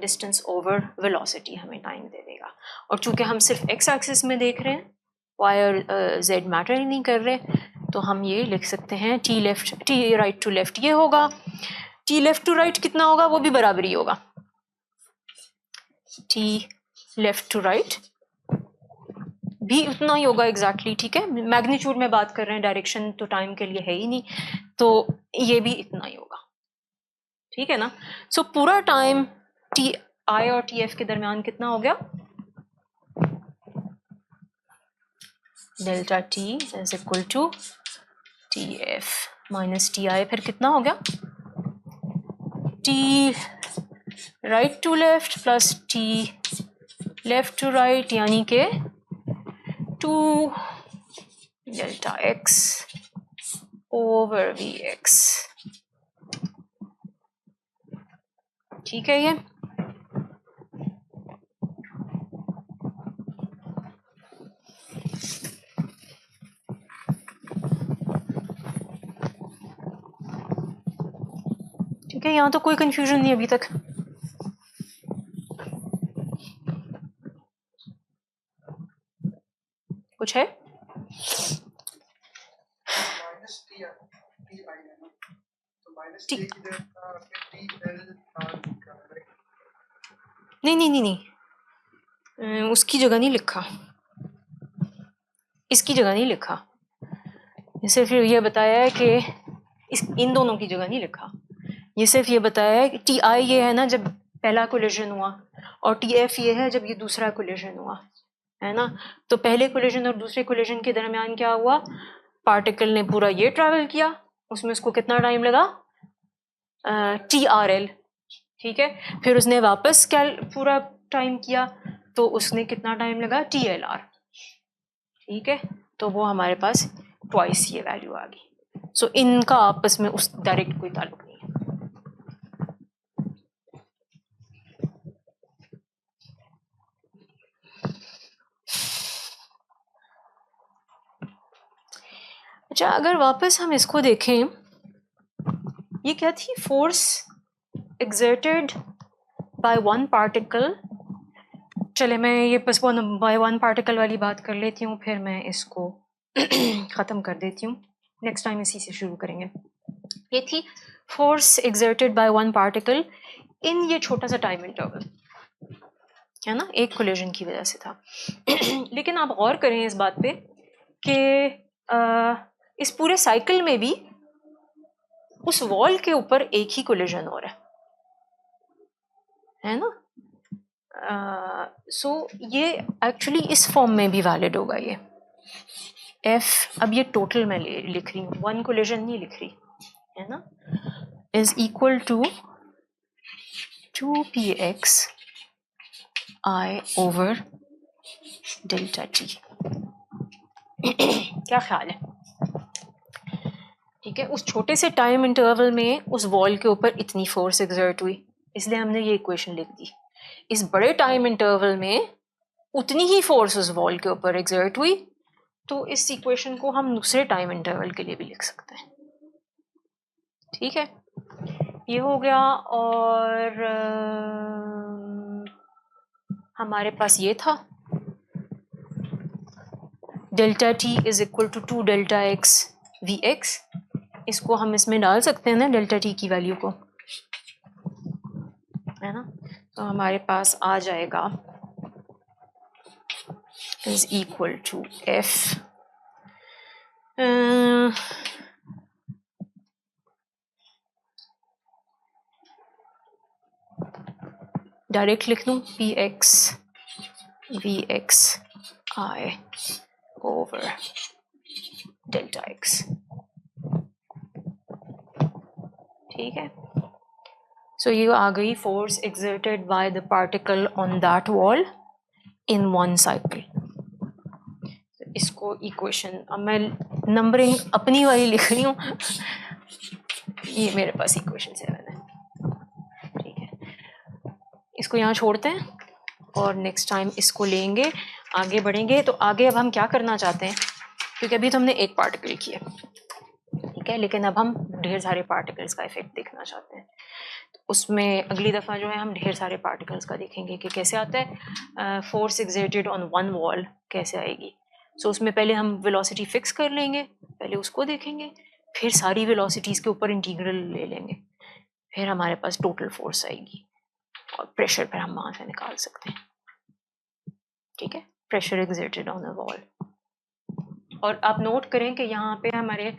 डिस्टेंस ओवर वेलोसिटी हमें टाइम दे देगा। और चूंकि हम सिर्फ एक्स एक्सिस में देख रहे हैं, वाई और जेड मैटर ही नहीं कर रहे, तो हम ये लिख सकते हैं T left, T right to left ये होगा, टी लेफ्ट टू राइट कितना होगा, वो भी बराबर ही होगा, टी लेफ्ट टू राइट भी उतना ही होगा एग्जैक्टली, ठीक है। मैग्नीट्यूड में बात कर रहे हैं, डायरेक्शन तो टाइम के लिए है ही नहीं, तो ये भी इतना ही होगा, ठीक है ना। सो पूरा टाइम टी आई और टी एफ के दरमियान कितना हो गया, delta T is equal to T F minus T I, फिर कितना हो गया, T right to left plus T left to right, यानी के 2 delta X over V X, ठीक है। ये ठीक है, यहाँ तो कोई कंफ्यूजन नहीं अभी तक। कुछ है? माइनस टी टी आई है ना, तो माइनस टी की जगह टी एल आर लिखा है। नहीं नहीं नहीं नहीं, उसकी जगह नहीं लिखा, इसकी जगह नहीं लिखा, सिर्फ ये बताया है कि इन दोनों की जगह नहीं लिखा, ये सिर्फ ये बताया है कि टी आई ये है ना जब पहला कोलिजन हुआ, और टी एफ ये है जब ये दूसरा कोलिजन हुआ, है ना। तो पहले कोलिजन और दूसरे कोलिजन के दरमियान क्या हुआ, पार्टिकल ने पूरा ये ट्रैवल किया, उसमें उसको कितना टाइम लगा, टी आर एल, ठीक है। फिर उसने वापस क्या पूरा टाइम किया, तो उसने कितना टाइम लगा, टी एल आर, ठीक है। तो वो हमारे पास ट्वाइस ये वैल्यू आ गई। सो इनका आपस में उस डायरेक्ट कोई ताल्लुक नहीं है। अच्छा, अगर वापस हम इसको देखें, ये क्या थी, force exerted by one particle. चले मैं ये बस बाय वन पार्टिकल वाली बात कर लेती हूँ, फिर मैं इसको ख़त्म कर देती हूँ, नेक्स्ट टाइम इसी से शुरू करेंगे। ये थी force exerted by one particle in ये छोटा सा टाइम इंटरवल, है ना, एक कोलिजन की वजह से था। लेकिन आप गौर करें इस बात पे कि इस पूरे साइकिल में भी उस वॉल के ऊपर एक ही कोलिजन हो रहा है ना। सो ये एक्चुअली इस फॉर्म में भी वैलिड होगा ये एफ, अब ये टोटल मैं लिख रही हूँ, वन कोलिजन नहीं लिख रही, है ना, is equal to 2px I over delta T. क्या ख्याल है, ठीक है। उस छोटे से टाइम इंटरवल में उस वॉल के ऊपर इतनी फोर्स एक्सर्ट हुई, इसलिए हमने ये इक्वेशन लिख दी। इस बड़े टाइम इंटरवल में उतनी ही फोर्स उस वॉल के ऊपर एक्सर्ट हुई, तो इस इक्वेशन को हम दूसरे टाइम इंटरवल के लिए भी लिख सकते हैं, ठीक है। ये हो गया, और हमारे पास ये था delta T is equal to 2 delta X V X, इसको हम इसमें डाल सकते हैं ना डेल्टा टी की वैल्यू को, है ना। तो हमारे पास आ जाएगा is equal to F, direct लिख दूँ, P X V X I over delta X, ठीक है। सो ये आ गई force exerted by the particle on that wall in one cycle. इसको इक्वेशन, अब मैं नंबरिंग अपनी वाली लिख रही हूँ, ये मेरे पास इक्वेशन 7 है, ठीक है। इसको यहाँ छोड़ते हैं और नेक्स्ट टाइम इसको लेंगे। आगे बढ़ेंगे तो आगे अब हम क्या करना चाहते हैं, क्योंकि अभी तो हमने एक पार्टिकल किया, ठीक है, लेकिन अब हम ढेर सारे पार्टिकल्स का इफेक्ट देखना चाहते हैं। तो उसमें अगली दफ़ा जो है हम ढेर सारे पार्टिकल्स का देखेंगे कि कैसे आता है, force exerted on one wall कैसे आएगी। सो उसमें पहले हम वेलोसिटी फिक्स कर लेंगे, पहले उसको देखेंगे, फिर सारी वेलोसिटीज़ के ऊपर इंटीग्रल ले लेंगे, फिर हमारे पास टोटल फोर्स आएगी और प्रेशर फिर हम वहाँ से निकाल सकते हैं, ठीक है, pressure exerted on a wall. और आप नोट करें कि यहाँ पे हमारे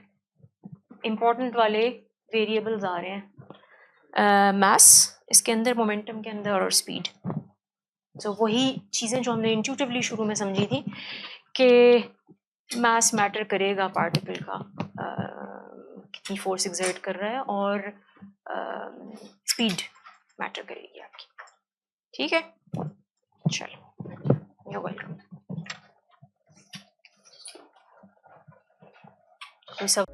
इम्पोर्टेंट वाले वेरिएबल्स आ रहे हैं, मास इसके अंदर, मोमेंटम के अंदर, और स्पीड। तो वही चीज़ें जो हमने इंट्यूटिवली शुरू में समझी थी कि मास मैटर करेगा पार्टिकल का, कितनी फोर्स एक्सर्ट कर रहा है, और स्पीड मैटर करेगी आपकी, ठीक है। चलो, यू वेलकम। सब